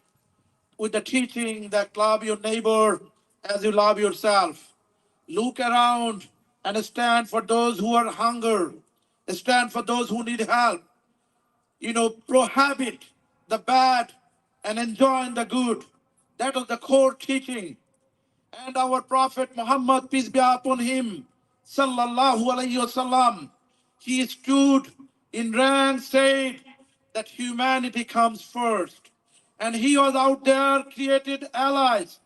with the teaching that love your neighbor as you love yourself. Look around and stand for those who are hunger, stand for those who need help. Prohibit the bad and enjoy the good. That was the core teaching. And our Prophet Muhammad, peace be upon him, sallallahu alayhi wasallam, he stood in rank, said that humanity comes first. And he was out there, created allies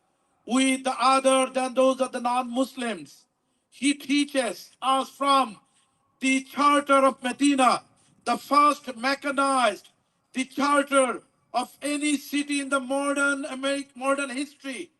with the other than those of the non-Muslims. He teaches us from the Charter of Medina, the first mechanized, the charter of any city in the modern history.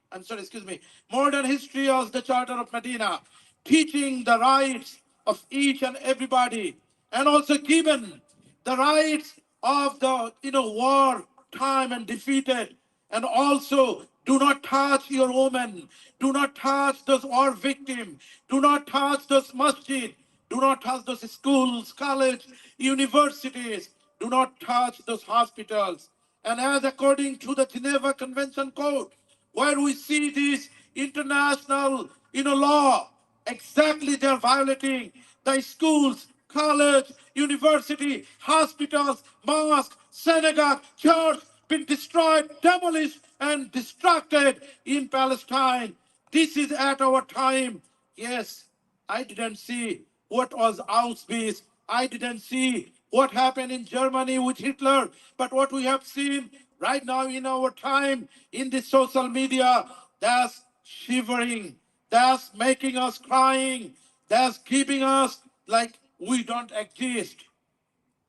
Modern history of the Charter of Medina, teaching the rights of each and everybody, and also given the rights of the war time and defeated, and also do not touch your woman, do not touch those war victims, do not touch those masjid, do not touch those schools, college, universities, do not touch those hospitals. And as according to the Geneva Convention Code, where we see this international law, exactly they're violating the schools, college, university, hospitals, mosque, synagogue, church, been destroyed, demolished, and destructed in Palestine. This is at our time. Yes, I didn't see what was Auschwitz. I didn't see what happened in Germany with Hitler. But what we have seen right now in our time in the social media, that's shivering, that's making us crying, that's keeping us like we don't exist.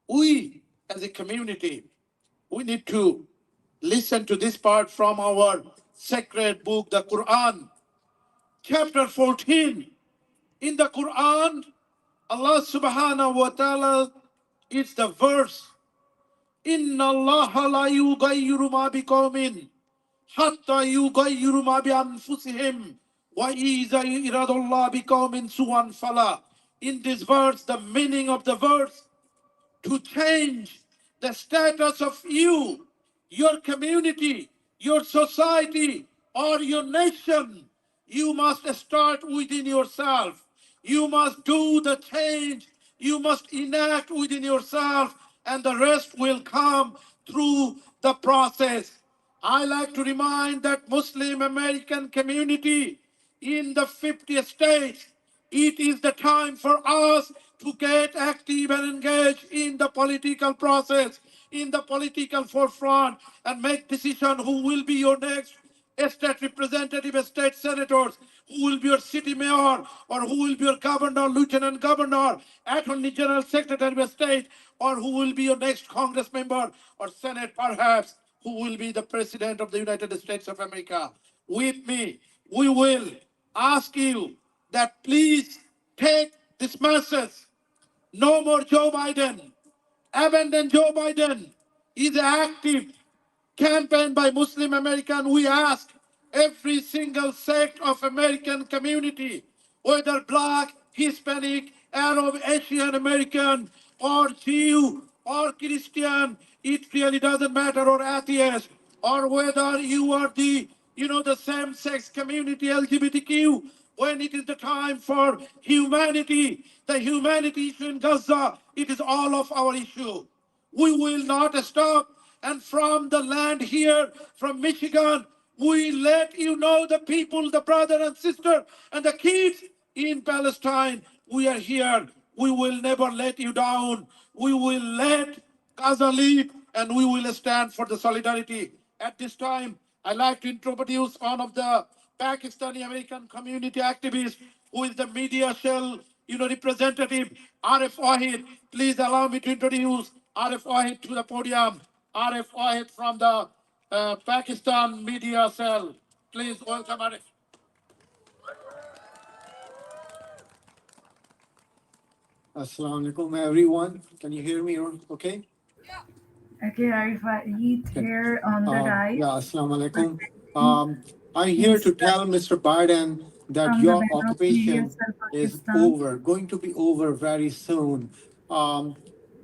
We, as a community, we need to listen to this part from our sacred book, the Quran. Chapter 14. In the Quran, Allah subhanahu wa ta'ala, it's the verse, Inna Allah la yughayyiru ma biqawmin hatta yughayyiru ma bi anfusihim wa iza iradullah biqawmin su'an fala. In this verse, the meaning of the verse, to change the status of you, your community, your society, or your nation, you must start within yourself. You must do the change. You must enact within yourself, and the rest will come through the process. I like to remind that Muslim American community in the 50 states, it is the time for us to get active and engaged in the political process. in the political forefront and make decision who will be your next state representative, state senators, who will be your city mayor, or who will be your governor, lieutenant governor, attorney general, secretary of state, or who will be your next congress member or senate perhaps, who will be the president of the United States of America. With me, we will ask you that please take this message. No more Joe Biden. Abandon Joe Biden. Is active campaign by Muslim American. We ask every single sect of American community, whether black, Hispanic, Arab, Asian American, or Jew, or Christian, it really doesn't matter, or atheist, or whether you are the same-sex community, LGBTQ, when it is the time for humanity, the humanity issue in Gaza, it is all of our issue. We will not stop. And from the land here, from Michigan, we let you know, the people, the brother and sister, and the kids in Palestine, we are here. We will never let you down. We will let Gaza lead, and we will stand for the solidarity. At this time, I'd like to introduce one of the Pakistani American community activists, who is the media cell, representative, Arif Wahid. Please allow me to introduce Arif Wahid to the podium. Arif Wahid from the Pakistan media cell. Please welcome Arif. Assalamu alaikum, everyone. Can you hear me okay? Okay, Arif Eid here on the right. Yeah, assalamu alaikum. I'm here to tell Mr. Biden that From the your Bank of occupation Media is Pakistan. over, going to be over very soon.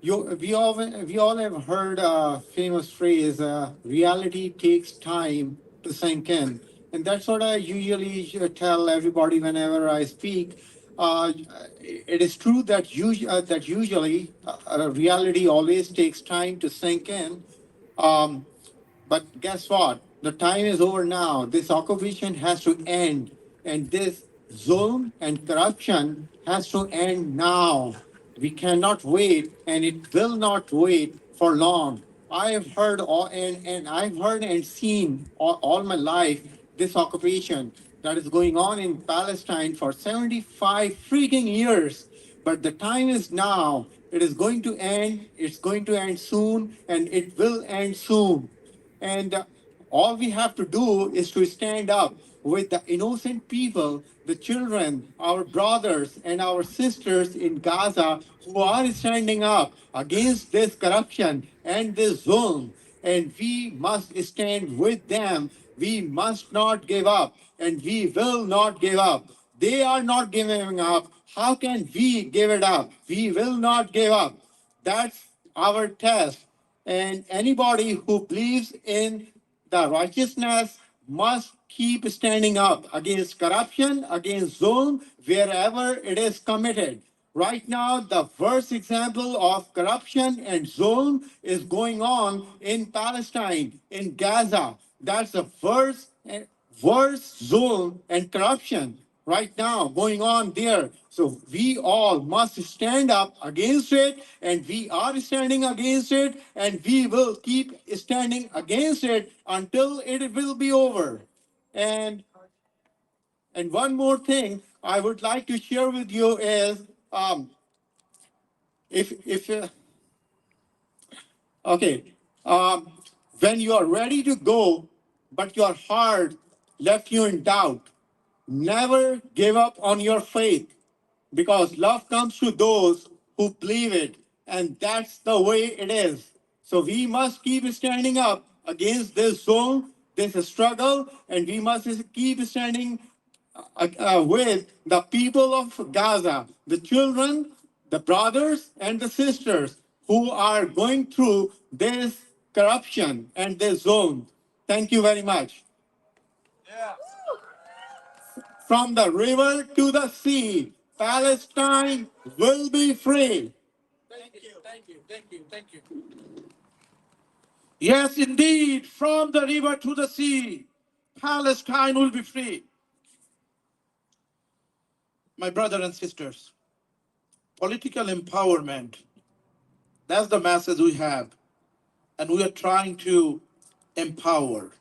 We all have heard a famous phrase, reality takes time to sink in. And that's what I usually tell everybody whenever I speak. It is true that usually reality always takes time to sink in. But guess what? The time is over now. This occupation has to end. And this zulm and corruption has to end now. We cannot wait, and it will not wait for long. I have heard and I've heard and seen all my life this occupation that is going on in Palestine for 75 freaking years. But the time is now. It is going to end. It's going to end soon, and it will end soon. And all we have to do is to stand up with the innocent people, the children, our brothers and our sisters in Gaza who are standing up against this corruption and this zulm. And we must stand with them. We must not give up, and we will not give up. They are not giving up. How can we give it up? We will not give up. That's our test. And anybody who believes in the righteousness must keep standing up against corruption, against zulm, wherever it is committed. Right now, the worst example of corruption and zulm is going on in Palestine, in Gaza. That's the worst zulm and corruption right now going on there. So we all must stand up against it, and we are standing against it, and we will keep standing against it until it will be over. And one more thing I would like to share with you is, when you are ready to go, but your heart left you in doubt, never give up on your faith, because love comes to those who believe it, and that's the way it is. So we must keep standing up against this zone, this struggle, and we must keep standing with the people of Gaza, the children, the brothers, and the sisters who are going through this corruption and this zone. Thank you very much. From the river to the sea, Palestine will be free. Thank you. Yes, indeed, from the river to the sea, Palestine will be free. My brothers and sisters, political empowerment, that's the message we have. and we are trying to empower.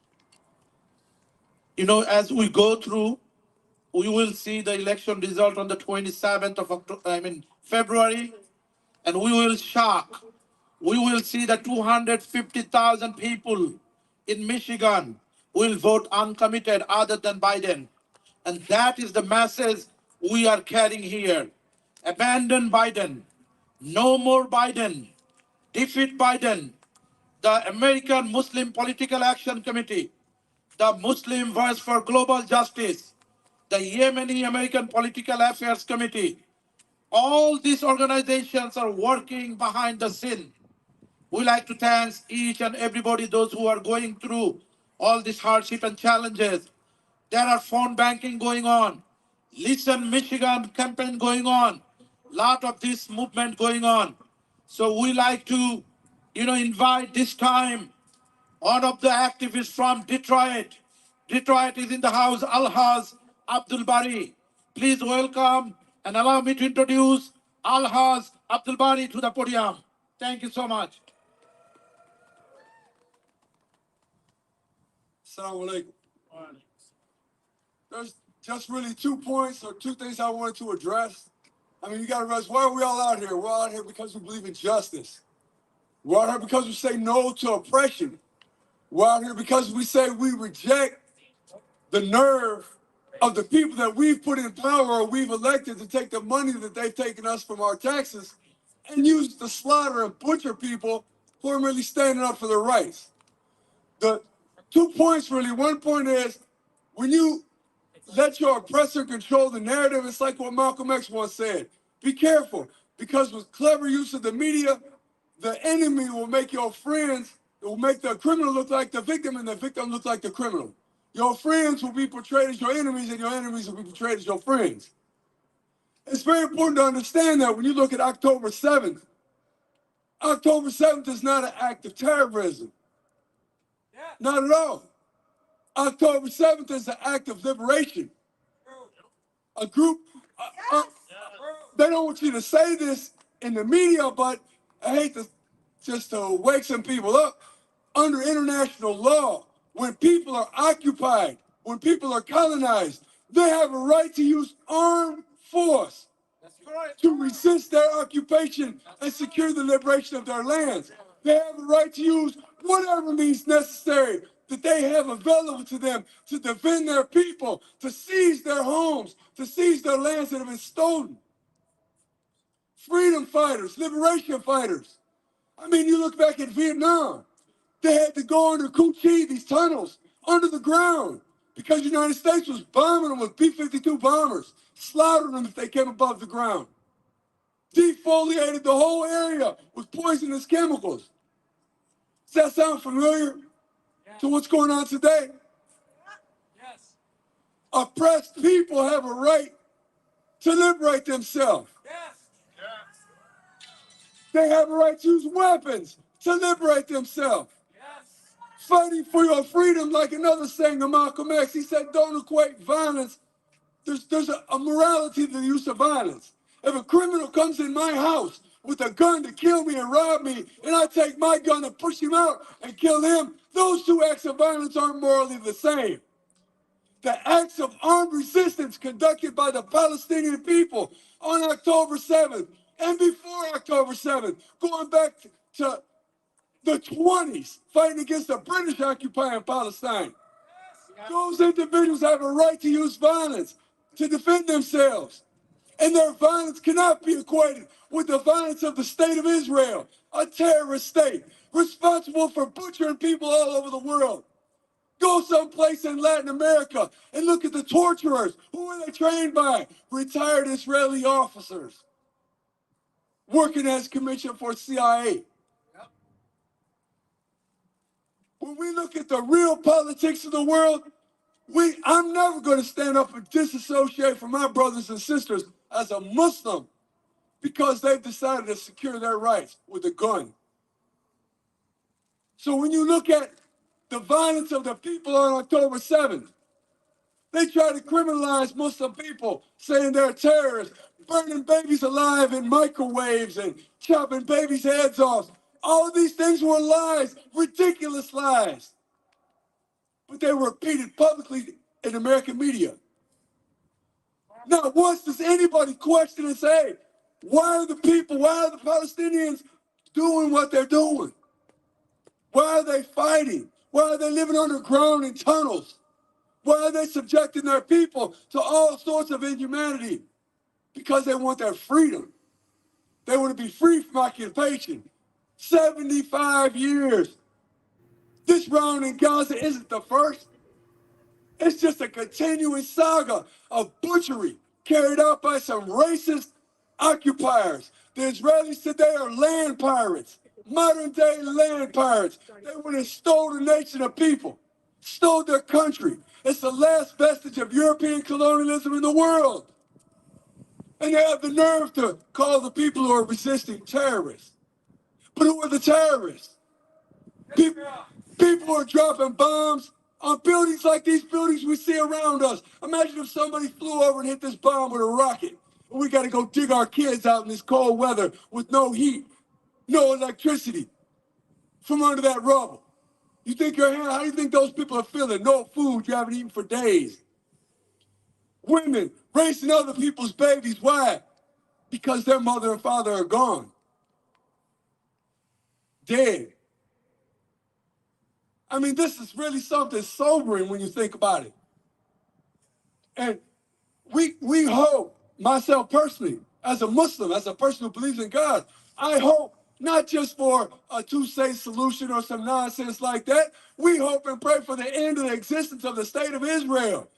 You know, as we go through, we will see the election result on the 27th of February, and we will shock. We will see that 250,000 people in Michigan will vote uncommitted other than Biden. And that is the message we are carrying here. Abandon Biden. No more Biden. Defeat Biden. The American Muslim Political Action Committee, the Muslim Voice for Global Justice, the Yemeni American Political Affairs Committee, all these organizations are working behind the scene. We like to thank each and everybody, those who are going through all this hardship and challenges. There are phone banking going on, Listen Michigan campaign going on, lot of this movement going on. So we like to, invite this time one of the activists from Detroit. Detroit is in the house, Alhaz Abdul Bari. Please welcome and allow me to introduce Alhaz Abdul Bari to the podium. Thank you so much. Assalamu alaikum. There's just really 2 points or 2 things I wanted to address. I mean, you got to realize, why are we all out here? We're all out here because we believe in justice. We're out here because we say no to oppression. We're out here because we say we reject the nerve of the people that we've put in power or we've elected to take the money that they've taken us from our taxes and use it to slaughter and butcher people who are really standing up for their rights. The 2 points really, 1 point is, when you let your oppressor control the narrative, it's like what Malcolm X once said. Be careful, because with clever use of the media, the enemy will make your friends, it will make the criminal look like the victim and the victim look like the criminal. Your friends will be portrayed as your enemies and your enemies will be portrayed as your friends. It's very important to understand that when you look at October 7th is not an act of terrorism. Not at all. October 7th is an act of liberation. A group, they don't want you to say this in the media, but I hate to just to wake some people up. Under international law, when people are occupied, when people are colonized, they have a right to use armed force to resist their occupation and secure the liberation of their lands. They have a right to use whatever means necessary that they have available to them to defend their people, to seize their homes, to seize their lands that have been stolen. Freedom fighters, liberation fighters. I mean, you look back at Vietnam, they had to go under Cu Chi, these tunnels, under the ground, because the United States was bombing them with B-52 bombers, slaughtering them if they came above the ground. Defoliated the whole area with poisonous chemicals. Does that sound familiar to what's going on today? Yes. Oppressed people have a right to liberate themselves. Yes. They have a right to use weapons to liberate themselves. Yes. Fighting for your freedom, like another saying of Malcolm X, he said, don't equate violence. There's a morality to the use of violence. If a criminal comes in my house with a gun to kill me and rob me, and I take my gun and push him out and kill him, those 2 acts of violence aren't morally the same. The acts of armed resistance conducted by the Palestinian people on October 7th and before October 7th, going back to the 20s, fighting against the British occupying Palestine. Those individuals have a right to use violence to defend themselves. And their violence cannot be equated with the violence of the state of Israel, a terrorist state, responsible for butchering people all over the world. Go someplace in Latin America and look at the torturers. Who are they trained by? Retired Israeli officers working as commissioned for CIA. When we look at the real politics of the world, I'm never going to stand up and disassociate from my brothers and sisters as a Muslim because they've decided to secure their rights with a gun. So when you look at the violence of the people on October 7th, they try to criminalize Muslim people, saying they're terrorists, burning babies alive in microwaves and chopping babies' heads off. All these things were lies, ridiculous lies. But they were repeated publicly in American media. Not once does anybody question and say, why are the Palestinians doing what they're doing? Why are they fighting? Why are they living underground in tunnels? Why are they subjecting their people to all sorts of inhumanity? Because they want their freedom. They want to be free from occupation. 75 years. This round in Gaza isn't the first. It's just a continuing saga of butchery carried out by some racist occupiers. The Israelis today are land pirates, modern day land pirates. They went and stole the nation of people, stole their country. It's the last vestige of European colonialism in the world. And they have the nerve to call the people who are resisting terrorists. But who are the terrorists? People are dropping bombs on buildings like these buildings we see around us. Imagine if somebody flew over and hit this bomb with a rocket. And we got to go dig our kids out in this cold weather with no heat, no electricity from under that rubble. You think how do you think those people are feeling? No food, you haven't eaten for days. Women raising other people's babies. Why? Because their mother and father are gone. Dead. I mean, this is really something sobering when you think about it. And we hope, myself personally, as a Muslim, as a person who believes in God, I hope not just for a two-state solution or some nonsense like that. We hope and pray for the end of the existence of the state of Israel.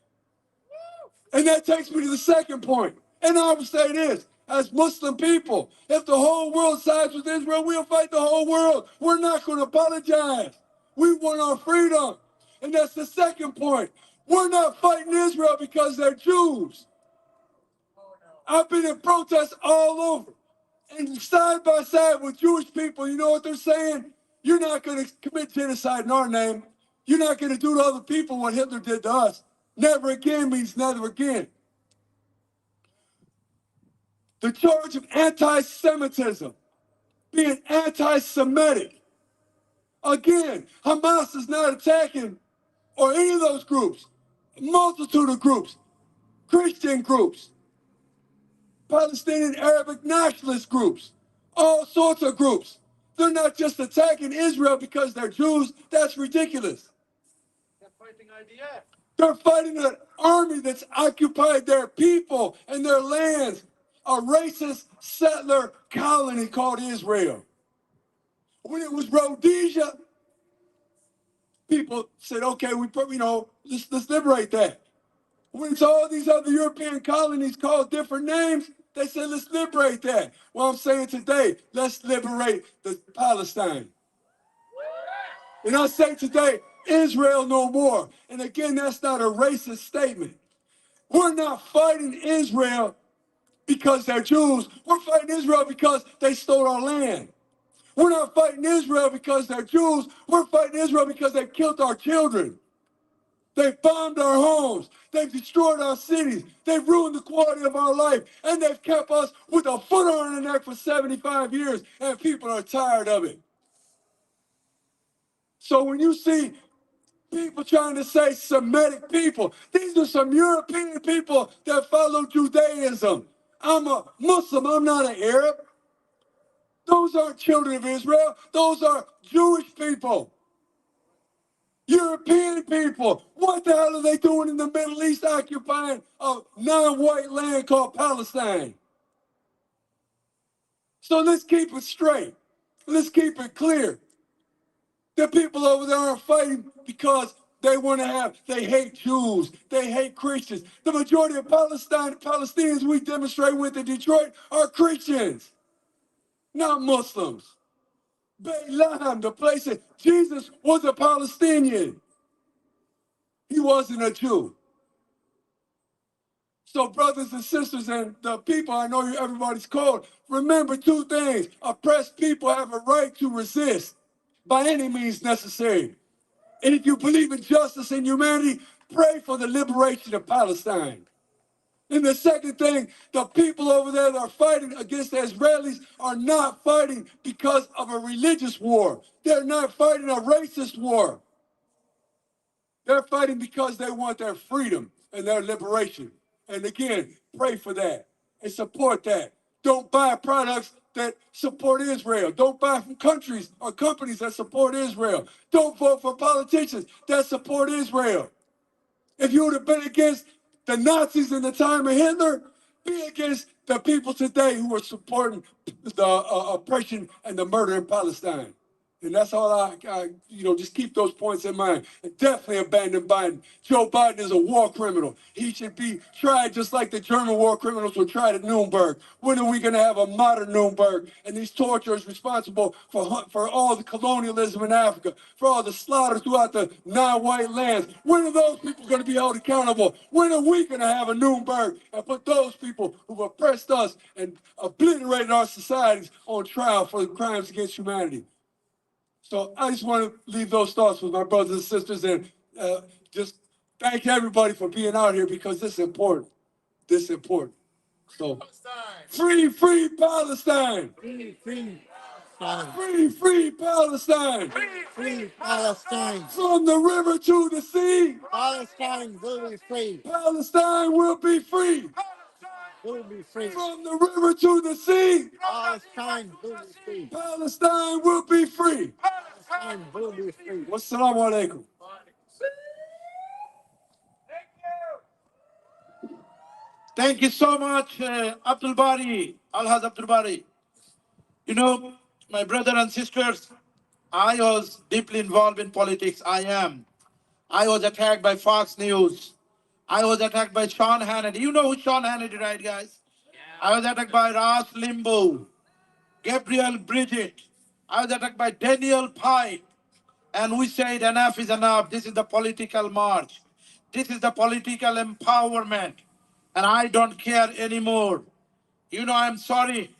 And that takes me to the second point. And I would say this, as Muslim people, if the whole world sides with Israel, we'll fight the whole world. We're not going to apologize. We want our freedom. And that's the second point. We're not fighting Israel because they're Jews. I've been in protests all over. And side by side with Jewish people, you know what they're saying? You're not going to commit genocide in our name. You're not going to do to other people what Hitler did to us. Never again means never again. The charge of anti-Semitism, being anti-Semitic. Again, Hamas is not attacking, or any of those groups, a multitude of groups, Christian groups, Palestinian Arabic nationalist groups, all sorts of groups. They're not just attacking Israel because they're Jews. That's ridiculous. They're fighting IDF. They're fighting an army that's occupied their people and their lands, a racist settler colony called Israel. When it was Rhodesia, people said, okay, let's liberate that. When it's all these other European colonies called different names, they said, let's liberate that. Well, I'm saying today, let's liberate the Palestine. And I say today, Israel no more. And again, that's not a racist statement. We're not fighting Israel because they're Jews. We're fighting Israel because they stole our land. We're not fighting Israel because they're Jews. We're fighting Israel because they killed our children. They've bombed our homes. They've destroyed our cities. They've ruined the quality of our life. And they've kept us with a foot on the neck for 75 years. And people are tired of it. So when you see people trying to say Semitic people, these are some European people that follow Judaism. I'm a Muslim. I'm not an Arab. Those aren't children of Israel. Those are Jewish people. European people. What the hell are they doing in the Middle East occupying a non-white land called Palestine? So let's keep it straight. Let's keep it clear. The people over there are fighting because they hate Jews, they hate Christians. The majority of Palestinians we demonstrate with in Detroit are Christians, not Muslims. Bethlehem, the place that Jesus was a Palestinian. He wasn't a Jew. So brothers and sisters and the people, I know everybody's called, remember two things. Oppressed people have a right to resist by any means necessary. And if you believe in justice and humanity, pray for the liberation of Palestine. And the second thing, the people over there that are fighting against the Israelis are not fighting because of a religious war. They're not fighting a racist war. They're fighting because they want their freedom and their liberation. And again, pray for that and support that. Don't buy products that support Israel. Don't buy from countries or companies that support Israel. Don't vote for politicians that support Israel. If you would have been against the Nazis in the time of Hitler, be against the people today who are supporting the oppression and the murder in Palestine. And that's all just keep those points in mind. And definitely abandon Biden. Joe Biden is a war criminal. He should be tried just like the German war criminals were tried at Nuremberg. When are we going to have a modern Nuremberg? And these torturers responsible for all the colonialism in Africa, for all the slaughter throughout the non-white lands. When are those people going to be held accountable? When are we going to have a Nuremberg and put those people who've oppressed us and obliterated our societies on trial for the crimes against humanity? So I just want to leave those thoughts with my brothers and sisters, and just thank everybody for being out here, because this is important. This is important. So free, free Palestine. Free, free Palestine. Free, free Palestine. Free, free Palestine. From the river to the sea, Palestine will be free. Palestine will be free. Will be free. From the river to the sea, Palestine will be free. Palestine will be free. Palestine will be free. Wassalamu alaikum. Thank you so much, Abdul Bari, Alhaz Abdul Bari. You know, my brother and sisters, I was deeply involved in politics. I am. I was attacked by Fox News. I was attacked by Sean Hannity. You know who Sean Hannity, right, guys? I was attacked by Rush Limbaugh, Gabriel Bridget. I was attacked by Daniel Pike. And we said enough is enough. This is the political march. This is the political empowerment. And I don't care anymore. You know, I'm sorry.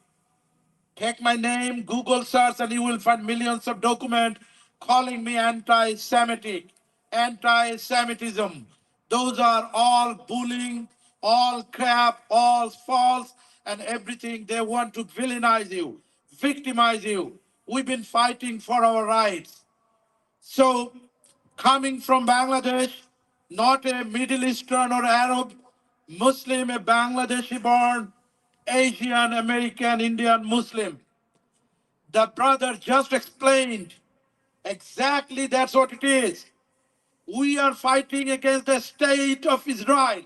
Take my name, Google search, and you will find millions of documents calling me anti-Semitic, anti-Semitism. Those are all bullying, all crap, all false, and everything. They want to villainize you, victimize you. We've been fighting for our rights. So, coming from Bangladesh, not a Middle Eastern or Arab, Muslim, a Bangladeshi born, Asian, American, Indian, Muslim. The brother just explained exactly that's what it is. We are fighting against the state of Israel.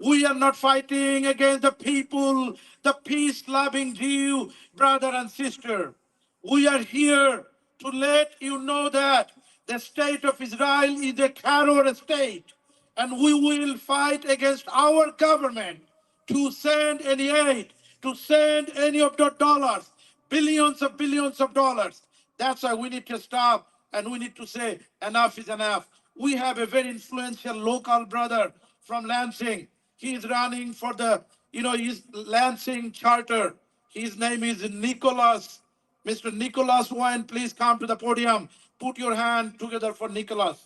We are not fighting against the people, the peace-loving Jew, brother and sister. We are here to let you know that the state of Israel is a terror state, and we will fight against our government to send any aid, to send any of the dollars, billions of dollars. That's why we need to stop, and we need to say enough is enough. We have a very influential local brother from Lansing. He is running for the, his Lansing charter. His name is Nicholas. Mr. Nicholas Wine, please come to the podium. Put your hand together for Nicholas.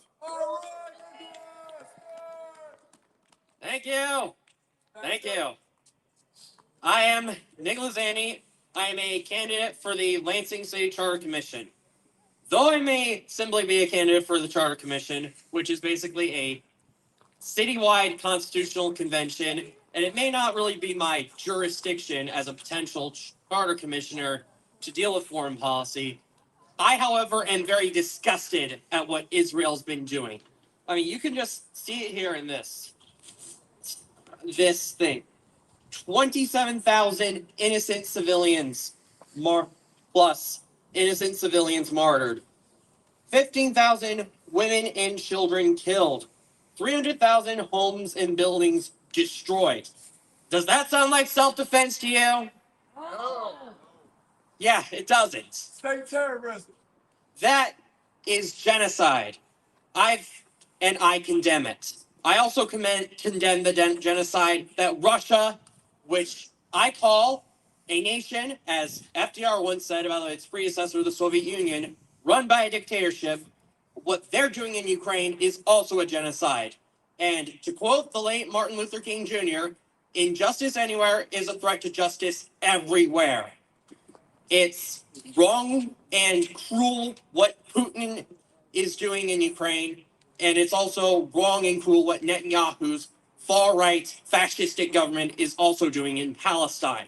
Thank you. Thank you. I am Nicholas Zanny. I am a candidate for the Lansing City Charter Commission. Though I may simply be a candidate for the Charter Commission, which is basically a citywide constitutional convention, and it may not really be my jurisdiction as a potential charter commissioner to deal with foreign policy, I, however, am very disgusted at what Israel's been doing. I mean, you can just see it here in this thing. 27,000 innocent civilians plus innocent civilians martyred. 15,000 women and children killed. 300,000 homes and buildings destroyed. Does that sound like self-defense to you? No. Yeah, it doesn't. State terrorism. That is genocide. I condemn it. I also condemn the genocide that Russia, which I call a nation, as FDR once said about its predecessor, the Soviet Union, run by a dictatorship. What they're doing in Ukraine is also a genocide. And to quote the late Martin Luther King Jr., Injustice anywhere is a threat to justice everywhere. It's wrong and cruel what Putin is doing in Ukraine, and it's also wrong and cruel what Netanyahu's far-right fascistic government is also doing in Palestine.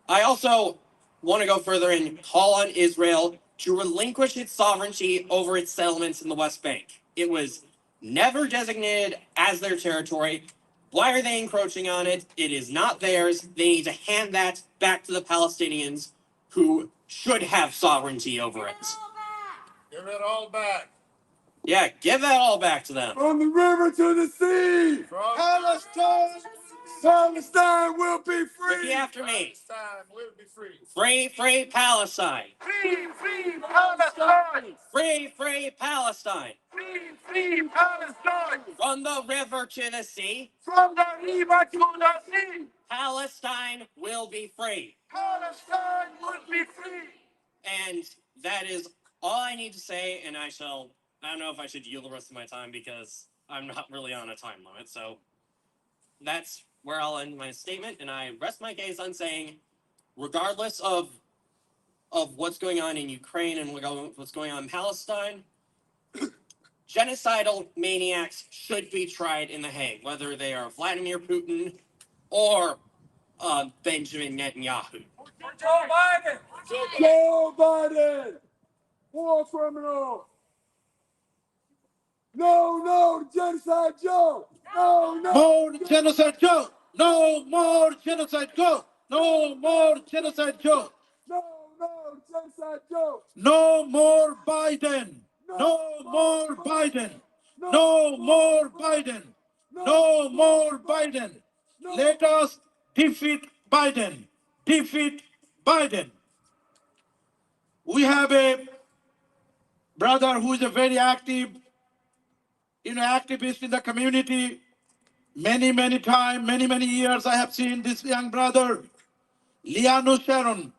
I also want to go further and call on Israel to relinquish its sovereignty over its settlements in the West Bank. It was never designated as their territory. Why are they encroaching on it? It is not theirs. They need to hand that back to the Palestinians, who should have sovereignty over it. Give it all back. Yeah, give that all back to them. From the river to the sea, From Palestine, Palestine will be free. Repeat after me. Palestine will be free. Free, free Palestine. Free, free Palestine. Free, free Palestine. Free, free Palestine. From the river to the sea, From the river to the sea, Palestine will be free. Palestine will be free. And that is all I need to say, and I don't know if I should yield the rest of my time because I'm not really on a time limit, so that's where I'll end my statement, and I rest my case on saying, regardless of what's going on in Ukraine and what's going on in Palestine, genocidal maniacs should be tried in The Hague, whether they are Vladimir Putin or Benjamin Netanyahu. Joe Biden. Joe Biden. War criminal. No, no, genocide Joe. No, no. More genocide Joe! No more genocide Joe! No more genocide Joe! No, no, genocide Joe. No more Biden! No more Biden! No more Biden! No more Biden! Let us defeat Biden! Defeat Biden! We have a brother who is a very active, activist in the community. Many times, many years I have seen this young brother, Liano Sharon.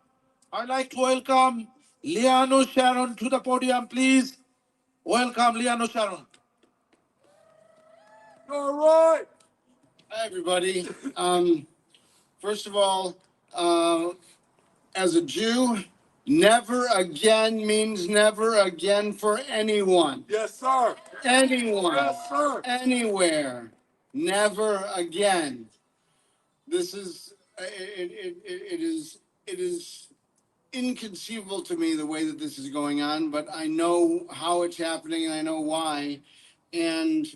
I'd like to welcome Liano Sharon to the podium, please. Welcome, Liano Sharon. All right. Hi, everybody. First of all, as a Jew, never again means never again for anyone. Yes, sir. Anyone. Yes, sir. Anywhere. Never again. This is, it is inconceivable to me the way that this is going on, but I know how it's happening and I know why. And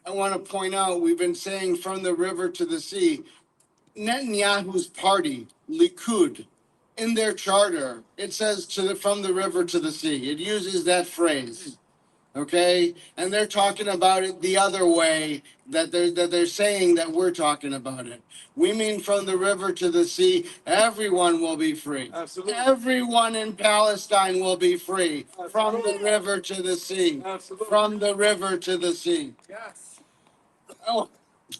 I want to point out, we've been saying from the river to the sea. Netanyahu's party, Likud, in their charter, it says from the river to the sea. It uses that phrase, okay? And they're talking about it the other way, that they're saying that we're talking about it. We mean from the river to the sea, everyone will be free. Absolutely. Everyone in Palestine will be free. Absolutely. From the river to the sea. Absolutely. From the river to the sea. Yes. Oh,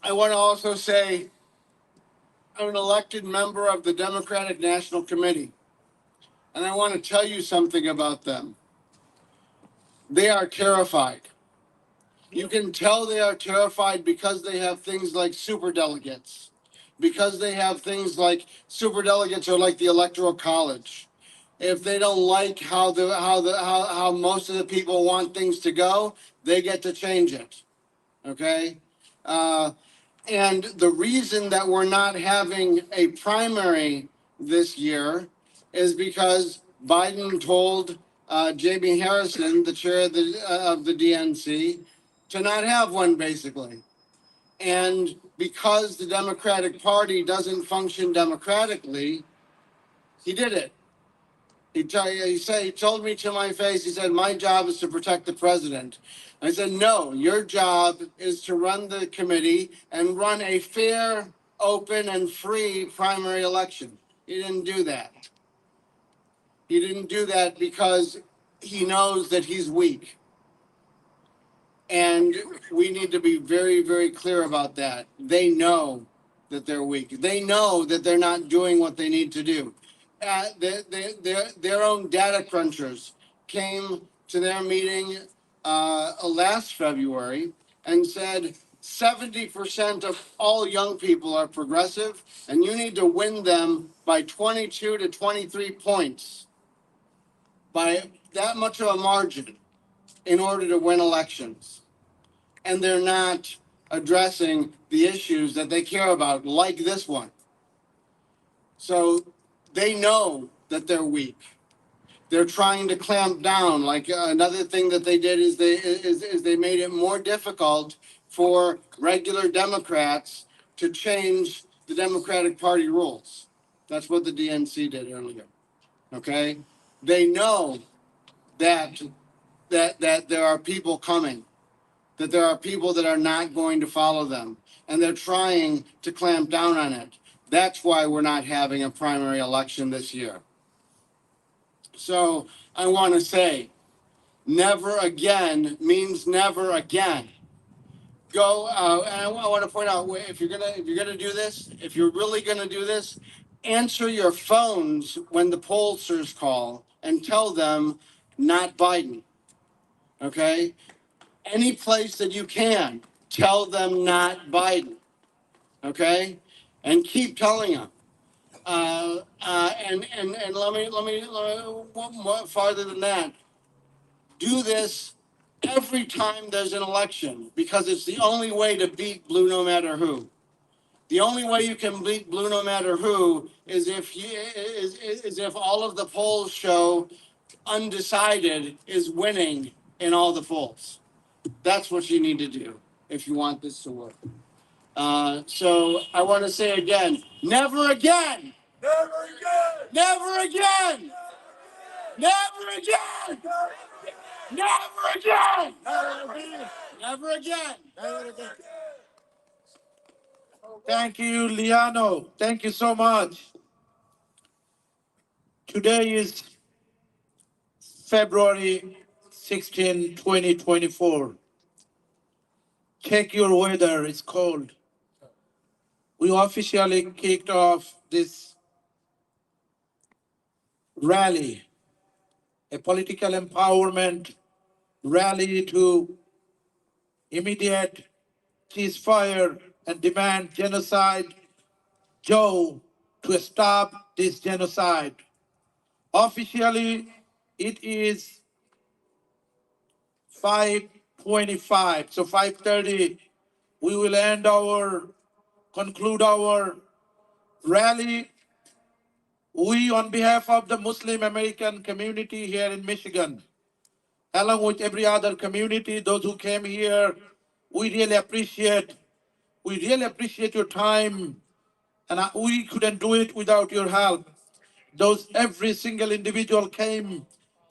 I want to also say, I'm an elected member of the Democratic National Committee, and I want to tell you something about them. They are terrified. You can tell they are terrified because they have things like superdelegates, because they have things like superdelegates are like the Electoral College. If they don't like how most of the people want things to go, they get to change it. Okay. And the reason that we're not having a primary this year is because Biden told Jamie Harrison, the chair of the DNC, to not have one, basically. And because the Democratic Party doesn't function democratically, he did it. He told me to my face, he said, my job is to protect the president. I said, no, your job is to run the committee and run a fair, open, and free primary election. He didn't do that. He didn't do that because he knows that he's weak. And we need to be very, very clear about that. They know that they're weak. They know that they're not doing what they need to do. Their own data crunchers came to their meeting last February and said 70% of all young people are progressive, and you need to win them by 22 to 23 points, by that much of a margin, in order to win elections. And they're not addressing the issues that they care about, like this one. So they know that they're weak. They're trying to clamp down. Like another thing that they did is they made it more difficult for regular Democrats to change the Democratic Party rules. That's what the DNC did earlier. Okay, they know that there are people coming, that there are people that are not going to follow them, and they're trying to clamp down on it. That's why we're not having a primary election this year. So I want to say, never again means never again. Go, and I want to point out, if you're gonna do this, if you're really gonna do this, answer your phones when the pollsters call and tell them not Biden. Okay, any place that you can, tell them not Biden. Okay, and keep telling them. And let me farther than that. Do this every time there's an election, because it's the only way to beat blue no matter who. The only way you can beat blue no matter who is if all of the polls show undecided is winning in all the polls. That's what you need to do if you want this to work. So I want to say again, never again. Never again. Never again. Never again. Never again. Never again. Never again. Thank you, Liano. Thank you so much. Today is February 16, 2024. Check your weather, it's cold. We officially kicked off this rally, a political empowerment rally to immediate ceasefire and demand genocide. Joe, to stop this genocide. Officially, it is 5:25, so 5:30, we will conclude our rally. We, on behalf of the Muslim American community here in Michigan, along with every other community, those who came here, we really appreciate your time, and we couldn't do it without your help. Every single individual came,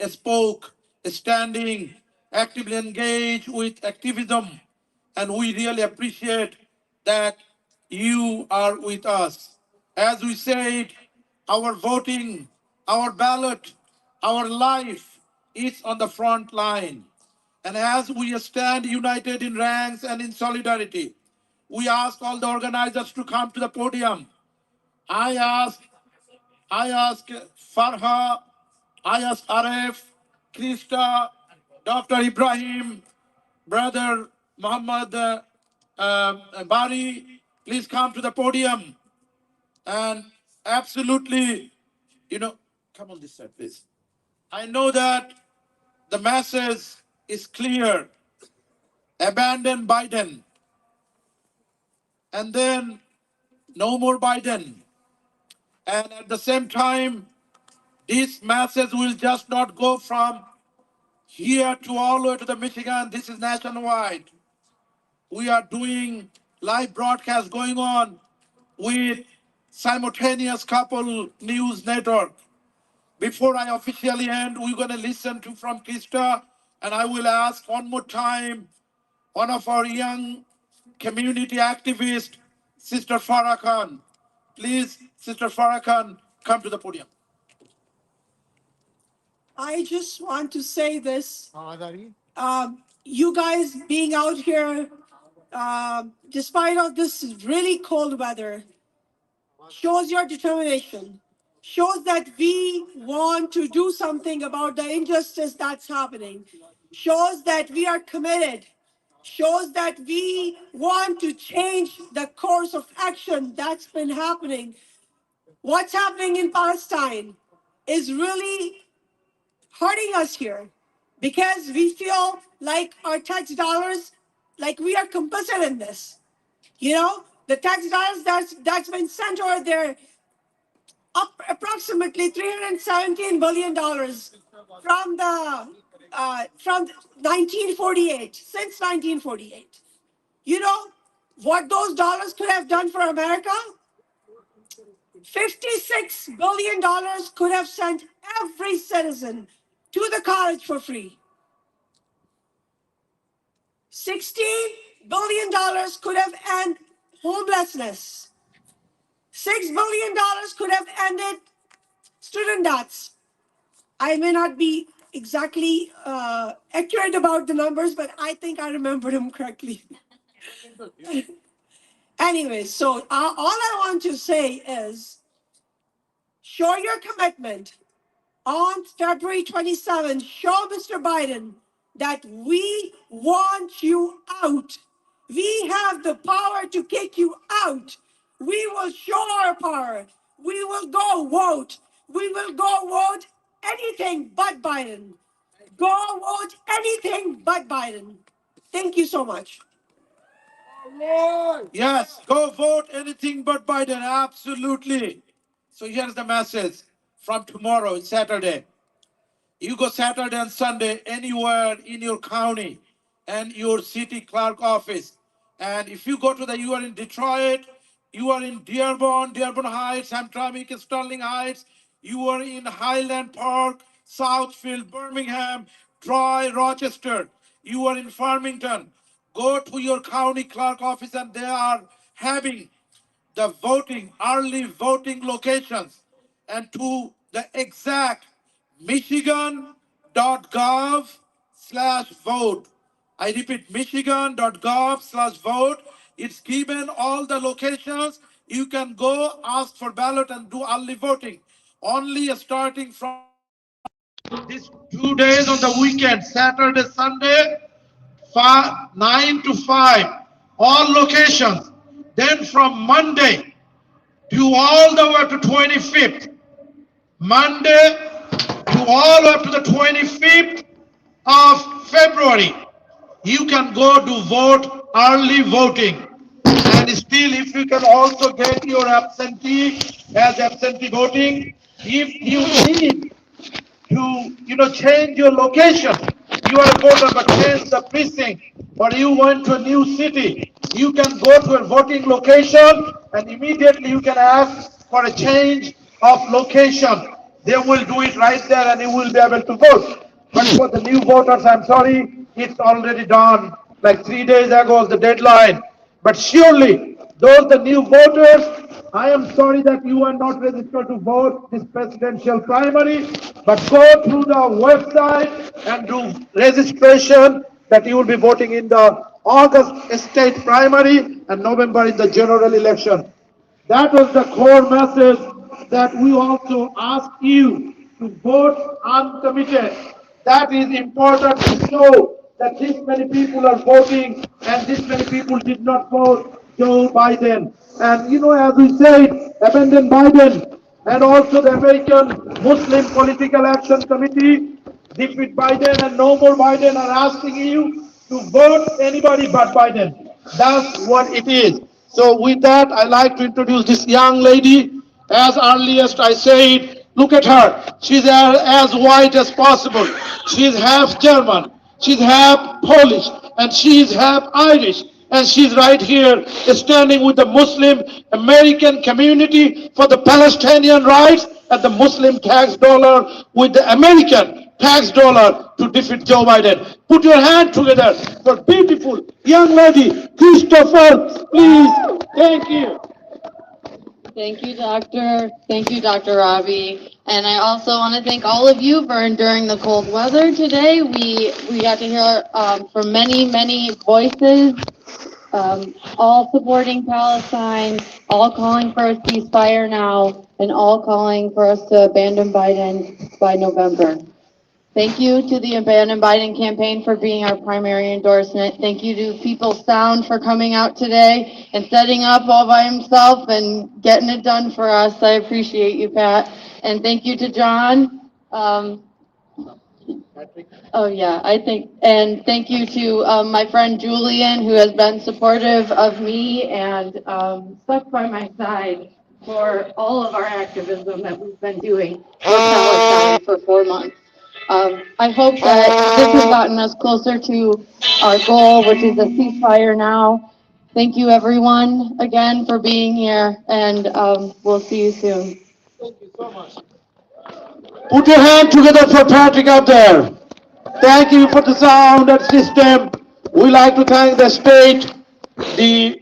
spoke, standing, actively engaged with activism, and we really appreciate that you are with us. As we said, our voting, our ballot, our life is on the front line. And as we stand united in ranks and in solidarity, we ask all the organizers to come to the podium. I ask Farha, I ask Arif, Krista, Dr. Ibrahim, Brother Muhammad Bari, please come to the podium. And absolutely, come on this side, please. I know that the message is clear. Abandon Biden. And then no more Biden. And at the same time, this message will just not go from here to all the way to the Michigan. This is nationwide. We are doing live broadcast going on with simultaneous couple news network. Before I officially end, we're going to listen to from Krista, and I will ask one more time, one of our young community activists, Sister Farah Khan. Please, Sister Farah Khan, come to the podium. I just want to say this. You guys being out here, despite of this really cold weather, shows your determination, shows that we want to do something about the injustice that's happening, shows that we are committed shows that we want to change the course of action that's been happening. What's happening in Palestine is really hurting us here because we feel like our tax dollars, like we are complicit in this. You know, the tax dollars that's been sent over there, up approximately $317 billion from the from 1948, since 1948. You know what those dollars could have done for America? $56 billion could have sent every citizen to the college for free. $16 billion could have ended homelessness. $6 billion could have ended student debts. I may not be exactly accurate about the numbers, but I think I remember them correctly. Anyway, so all I want to say is show your commitment on February 27th. Show Mr. Biden that we want you out. We have the power to kick you out. We will show our power. We will go vote. We will go vote anything but Biden. Go vote anything but Biden. Thank you so much. Yes, go vote anything but Biden. Absolutely. So here's the message from tomorrow, it's Saturday. You go Saturday and Sunday anywhere in your county and your city clerk office. And if you go to you are in Detroit, you are in Dearborn Heights, Hamtramck, Sterling Heights, you are in Highland Park, Southfield, Birmingham, Troy, Rochester, you are in Farmington. Go to your county clerk office and they are having the early voting locations and to the exact michigan.gov/vote. I repeat, michigan.gov/vote. It's given all the locations. You can go ask for ballot and do early voting. Only starting from these 2 days on the weekend, Saturday, Sunday, 9 to 5, all locations. Then from Monday to all the way to 25th, Monday to all up to the 25th of February, you can go to vote early voting. And still, if you can also get your absentee as absentee voting, if you need to change your location, you are a voter but change the precinct, or you went to a new city, you can go to a voting location and immediately you can ask for a change of location. They will do it right there and you will be able to vote. But for the new voters, I'm sorry, it's already done. Like 3 days ago was the deadline. But surely, those the new voters, I am sorry that you are not registered to vote this presidential primary, but go through the website and do registration that you will be voting in the August state primary and November in the general election. That was the core message that we also ask you to vote uncommitted. That is important to show that this many people are voting and this many people did not vote Joe Biden. And as we said, abandon Biden and also the American Muslim Political Action Committee, defeat Biden and no more Biden are asking you to vote anybody but Biden. That's what it is. So with that, I like to introduce this young lady. As earliest I said, look at her. She's as white as possible. She's half German. She's half Polish. And she's half Irish. And she's right here standing with the Muslim American community for the Palestinian rights and the Muslim tax dollar with the American tax dollar to defeat Joe Biden. Put your hand together for beautiful young lady, Christopher, please. Thank you. Thank you, Doctor. Thank you, Dr. Ravi. And I also want to thank all of you for enduring the cold weather today. We got to hear from many voices, all supporting Palestine, all calling for a ceasefire now, and all calling for us to abandon Biden by November. Thank you to the Abandon Biden campaign for being our primary endorsement. Thank you to People Sound for coming out today and setting up all by himself and getting it done for us. I appreciate you, Pat. And thank you to John. And thank you to my friend Julian, who has been supportive of me and stuck by my side for all of our activism that we've been doing for Palestine for 4 months. I hope that this has gotten us closer to our goal, which is a ceasefire now. Thank you, everyone, again for being here, and we'll see you soon. Thank you so much. Put your hand together for Patrick up there. Thank you for the sound and system. We like to thank the state, the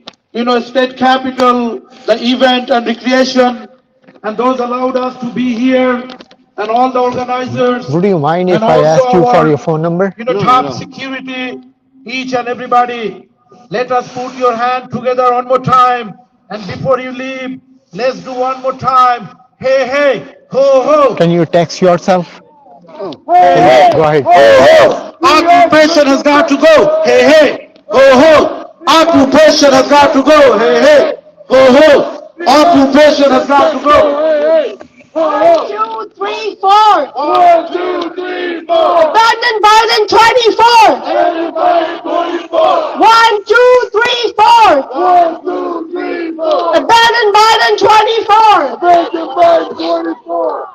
state capitol, the event and recreation, and those allowed us to be here, and all the organizers. Would you mind if I asked you for your phone number? Top security, each and everybody. Let us put your hand together one more time, and before you leave, let's do one more time. Hey, hey, ho, ho. Can you text yourself? Hey, go ahead. Ho, ho. Occupation has got to go. Hey, hey, ho, ho. Occupation has got to go. Hey, hey, ho, ho. Occupation has got to go. Hey, hey. 1, 2, 3, 4. 1, 2, 3, 4. Abandon Biden 24. Abandon Biden 24. 1, 2, 3, 4. 1, 2, 3, 4. Abandon Biden 24. Abandon Biden 24.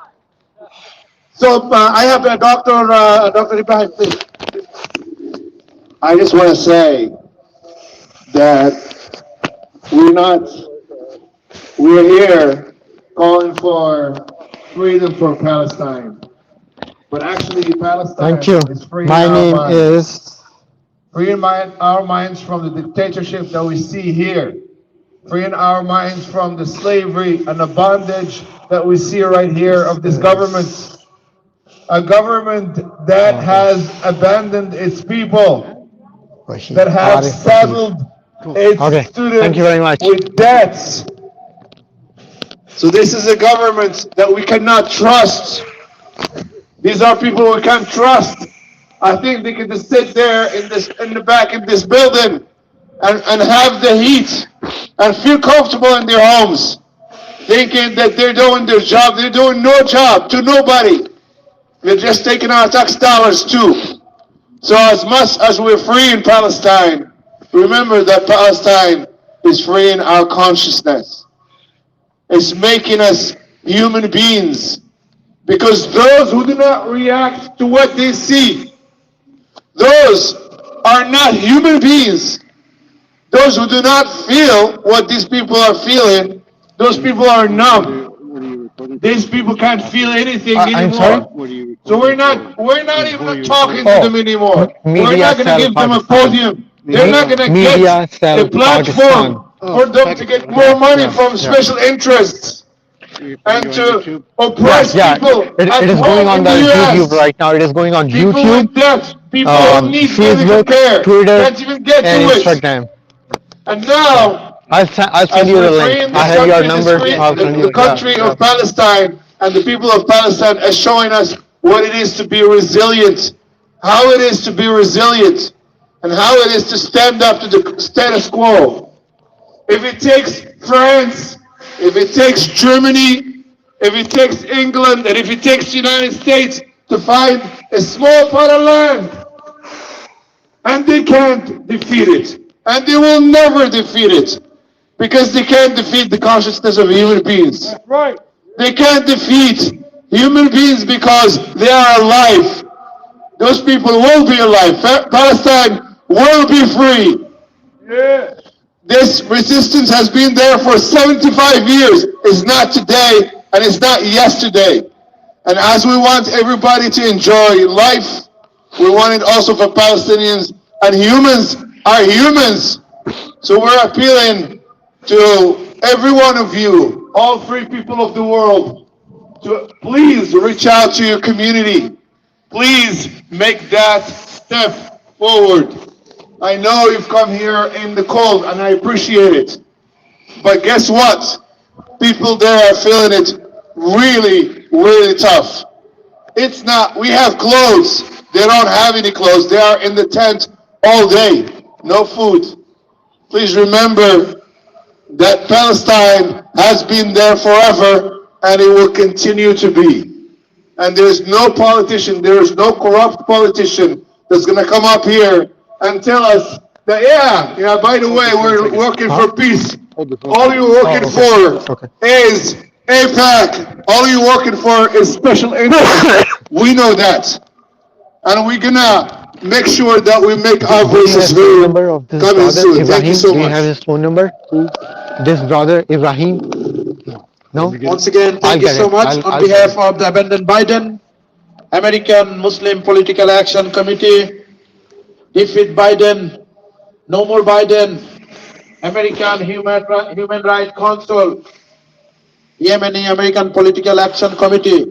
So I have Dr. Ibrahim, please. I just want to say that we're here calling for freedom for Palestine. But actually Palestine Thank you. is freeing My our name minds. is... Freeing our minds from the dictatorship that we see here. Freeing our minds from the slavery and the bondage that we see right here of this government. A government that has abandoned its people, that has saddled its students Thank you very much. with debts. So this is a government that we cannot trust. These are people we can't trust. I think they can just sit there in the back of this building and have the heat and feel comfortable in their homes, thinking that they're doing their job. They're doing no job to nobody. They're just taking our tax dollars too. So as much as we're free in Palestine, remember that Palestine is freeing our consciousness. It's making us human beings. Because those who do not react to what they see, those are not human beings. Those who do not feel what these people are feeling, those people are numb. These people can't feel anything anymore. So we're not even talking to them anymore. We're not going to give them a podium. They're not going to get a platform for them to get more money from special interests and to oppress people. It is going on the YouTube right now. It is going on YouTube, people who need medical care, Twitter, can't even get and to it. Instagram. And now, I'll send you the link. I have your number. The country of Palestine and the people of Palestine are showing us what it is to be resilient, how it is to be resilient, and how it is to stand up to the status quo. If it takes France, if it takes Germany, if it takes England, and if it takes the United States to find a small part of land, and they can't defeat it, and they will never defeat it, because they can't defeat the consciousness of human beings. That's right. They can't defeat human beings because they are alive. Those people will be alive. Palestine will be free. Yeah. This resistance has been there for 75 years. It's not today, and it's not yesterday. And as we want everybody to enjoy life, we want it also for Palestinians. And humans are humans. So we're appealing to every one of you, all free people of the world, to please reach out to your community. Please make that step forward. I know you've come here in the cold, and I appreciate it. But guess what? People there are feeling it really, really tough. It's not, we have clothes. They don't have any clothes. They are in the tent all day. No food. Please remember that Palestine has been there forever and it will continue to be. And there's no politician, there's no corrupt politician that's going to come up here and tell us that, yeah, by the way, we're working for peace. All you're working for is APAC. All you're working for is special interest. We know that. And we're going to make sure that we make our voices heard coming soon. Thank you so Do you have much. his phone number? This brother, Ibrahim? No? Once again, thank you so much on behalf of the Abandon Biden, American Muslim Political Action Committee, Defeat Biden, No More Biden, American Human Rights Council, Yemeni American Political Action Committee,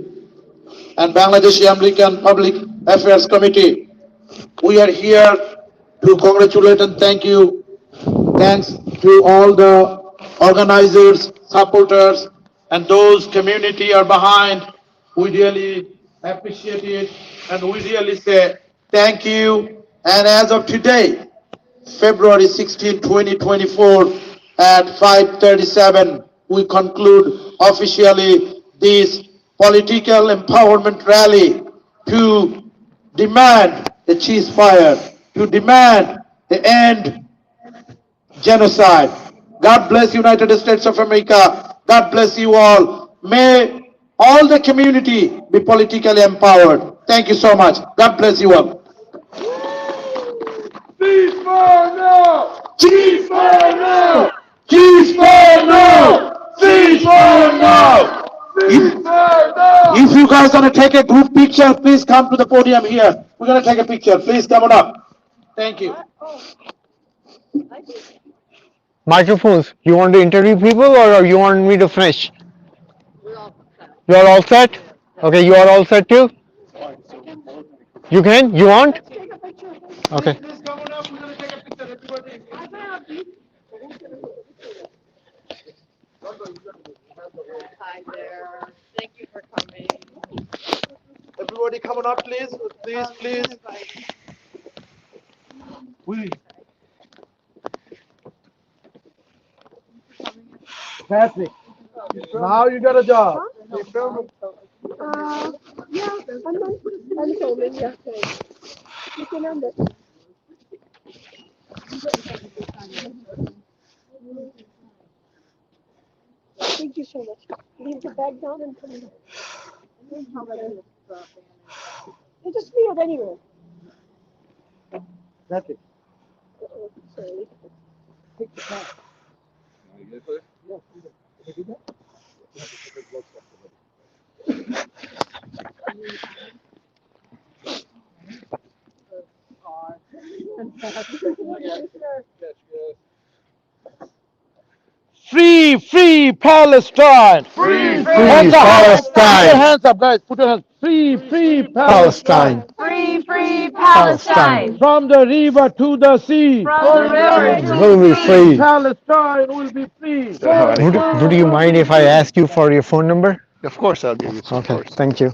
and Bangladeshi American Public Affairs Committee. We are here to congratulate and thank you. Thanks to all the organizers, supporters, and those community are behind. We really appreciate it, and we really say thank you. And as of today, February 16, 2024, at 5:37, we conclude officially this political empowerment rally to demand the ceasefire, to demand the end genocide. God bless United States of America. God bless you all. May all the community be politically empowered. Thank you so much. God bless you all. Ceasefire now! Ceasefire now! Ceasefire now! Ceasefire now! Ceasefire now! If you guys want to take a group picture, please come to the podium here. We're going to take a picture. Please come on up. Thank you. Microphones. You want to interview people or you want me to finish? You are all set? Okay, you are all set too? You can? You want? Okay. Please come on up. We're going to take a picture, everybody. Hi there. Thank you for coming. Everybody come on up, please. Please. Patrick, now you got a job. Yeah, I'm filming. Yeah, you can end it. Thank you so much. Leave the bag down and come in. They just leave it anywhere. That's it. Sorry. Take the car. Free Palestine! Free Palestine! Put your hands up, guys. Put your hands. Free Palestine! Free Palestine. From the river to the sea. From the river to Will be free. Palestine will be free. Would you mind if I ask you for your phone number? Of course, I'll give you some. Okay, thank you.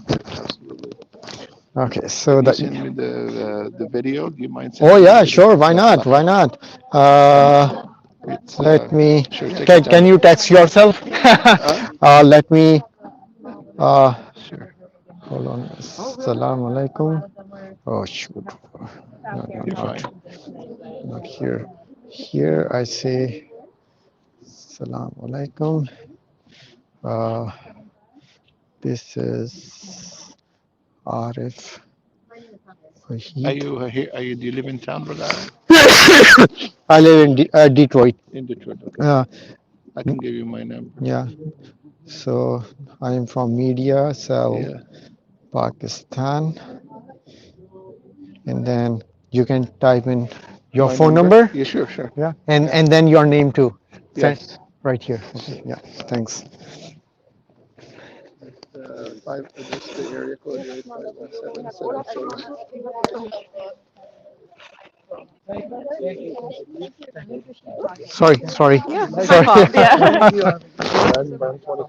Okay, so Can you that. send me the video? Do you mind Oh sending yeah, me sure. Why not? Why not? It's, Let me. sure, take your Can time. you text yourself? Let me. Sure. Hold on. Assalamu alaikum. Oh shoot. No, You're fine. not here. Here I say Assalamu alaikum. This is Arif. Do you live in town, brother? I live in Detroit. In Detroit. Okay. I can give you my number. Yeah. So I am from Media Cell, Yeah. Pakistan. And then you can type in your phone number. Yeah, sure. Yeah. And then your name too. Yes. Right here. Okay. Yeah. Thanks. Just the area code here, 51777. Sorry. Yeah. Sorry. Yeah.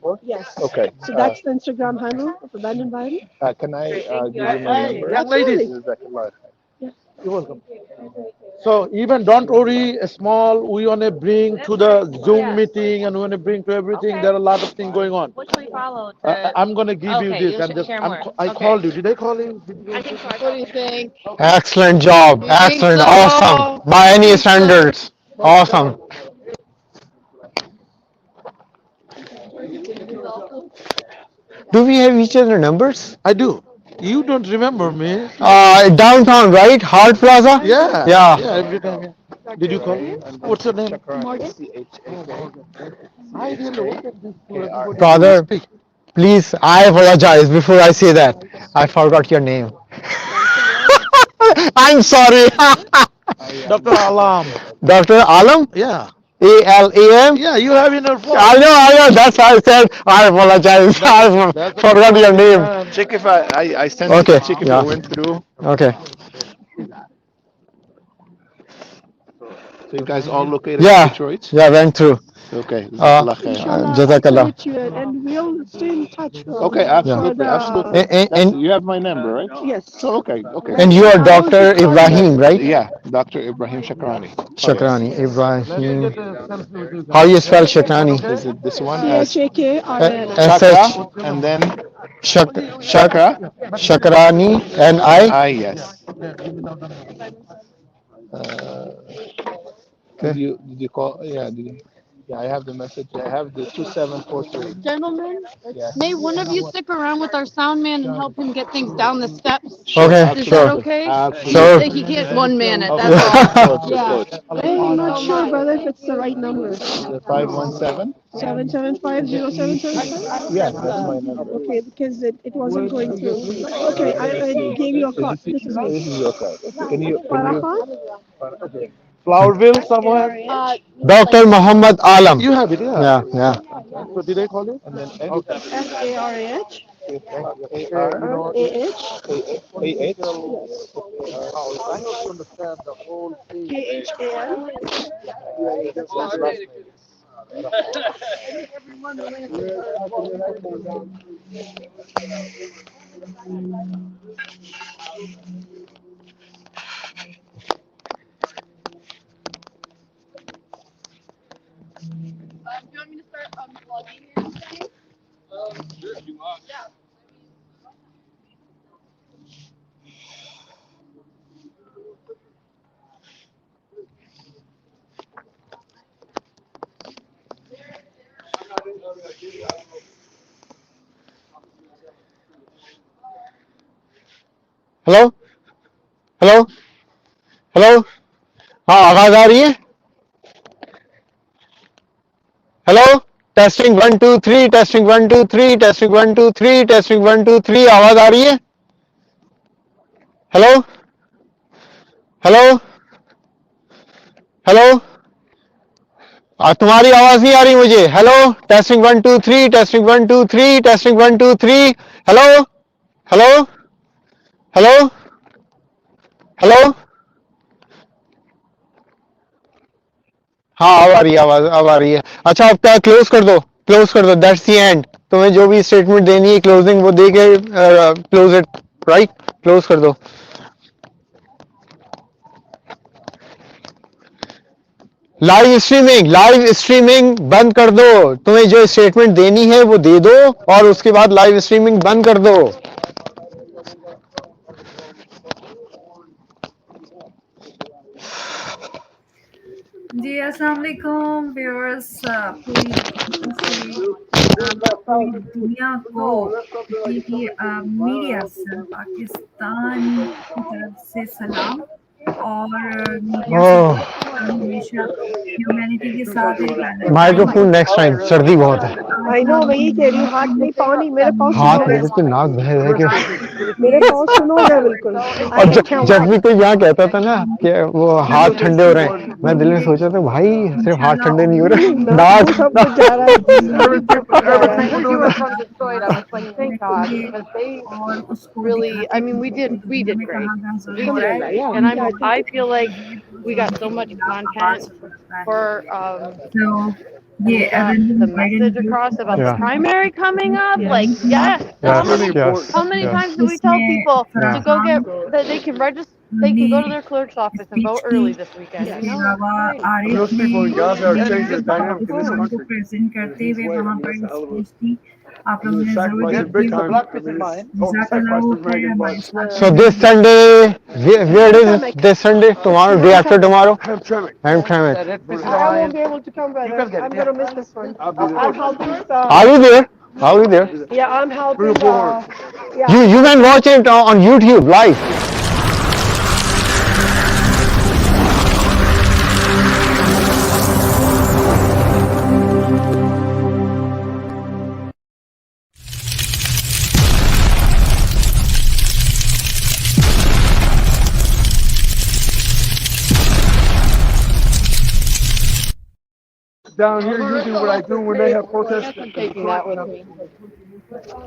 before? Yes. Okay. So that's the Instagram handle of Abandoned by Ivy. Can I give you my number? Young lady. Jazakallah. You're welcome. So even don't worry, small, we want to bring to the Zoom meeting and we want to bring to everything. There are a lot of things going on. What should we follow? I'm going to give you this and this. I called you. Did I call you? I think so. What do you think? Excellent job. You think Excellent. so? Awesome. By You any think so? standards. Awesome. Do we have each other numbers? I do. You don't remember me. Downtown, right? Hart Plaza? Yeah. Yeah. Yeah, every time. Yeah. Did you call? What's your name? Morgan. I didn't look at this. Everybody Brother, speak. please, I apologize before I say that. I forgot your name. I'm sorry. Dr. Alam. Dr. Alam? Yeah. ALAM? Yeah, you have in your phone. I know. That's why I said I apologize. I forgot your name. Check if I sent Okay, you. Check if yeah. it went through. Okay. So you guys all located Yeah. in Detroit? Yeah, went through. Okay. Jazakallah khair. Jazakallah. And we'll stay in touch. Okay, absolutely, absolutely. You have my number, right? Yes. So okay. And you are Dr. Ibrahim, right? Yeah, Dr. Ibrahim Shakrani. Shakrani, Ibrahim. How you spell Shakrani? Is it this one? Shakrani. Chakra, and then Chakra. Shakrani, and I? Yes. Did you call? Yeah, yeah, I have the message. I have the 2743. Gentlemen, Yes. may one of you stick around with our sound man and help him get things down the steps? Okay, Is sure. that okay? Sure. He gets 1 minute, Okay. that's all. Yeah. I'm not sure, brother, if it's the right number. The 517? 7750775? Yes, that's my number. Okay, because it wasn't going through. Okay, I gave you a call. This is me. This is your card. Can you Farrakhan? Flowerville somewhere? Dr. Muhammad Alam. You have it, yeah. Yeah. So did I call you? and then Okay. SARAH? AH? I don't understand the whole thing. KHAN? Do you want me to start vlogging or anything? Yeah. Hello hello hello हाँ आवाज आ रही है hello testing 1 2 3 testing 1 2 3 testing 1 2 3 testing 1 2 3 आवाज आ रही है hello hello hello तुम्हारी आवाज नहीं आ रही मुझे hello testing 1 2 3 testing 1 2 3 testing 1 2 3 hello hello hello hello हाँ अब आ रही है आवाज अब आ रही है अच्छा अब क्या क्लोज कर दो दैट्स द एंड तुम्हें जो भी स्टेटमेंट देनी है क्लोजिंग वो दे के क्लोज इट राइट क्लोज कर दो लाइव स्ट्रीमिंग बंद कर दो तुम्हें जो स्टेटमेंट देनी है वो दे दो और उसके बाद लाइव स्ट्रीमिंग बंद कर दो जी अस्सलाम वालेकुम व्यूअर्स पूरी दुनिया को मीडिया पाकिस्तान की तरफ से सलाम और मीडिया हमेशा ह्यूमैनिटी के साथ माइक्रोफोन नेक्स्ट टाइम सर्दी बहुत है आई नो वही कह रही हूँ हाथ नहीं पाँव नहीं मेरे पाँव हाथ मेरे तो नाक बह के मेरे पाँव सुनो है बिल्कुल और जब भी कोई यहाँ कहता था ना कि वो हाथ ठंडे हो रहे हैं मैं दिल में सोचा था भाई सिर्फ हाथ ठंडे नहीं हो रहे नाक सब कुछ जा रहा Really, I mean, we did great. And I feel like we got so much content for and we got the message across about the primary coming up. Like, yes, how many times do we tell people to go get that they can register? They can go to their clerk's office and vote early this weekend. You know? Those people in Gaza are changing the dynamic in this country. Present करते हुए वहाँ पर speech थी आप लोगों ने जरूर देखी। So this Sunday, where it is this Sunday? Tomorrow, day after tomorrow? Hamtramck. I won't be able to come, brother. I'm going to miss this one. I'm helping. Are you there? Are you there? Yeah, I'm helping. You can watch it on YouTube live. Down here, usually what I do when they have protests. Taking that with me.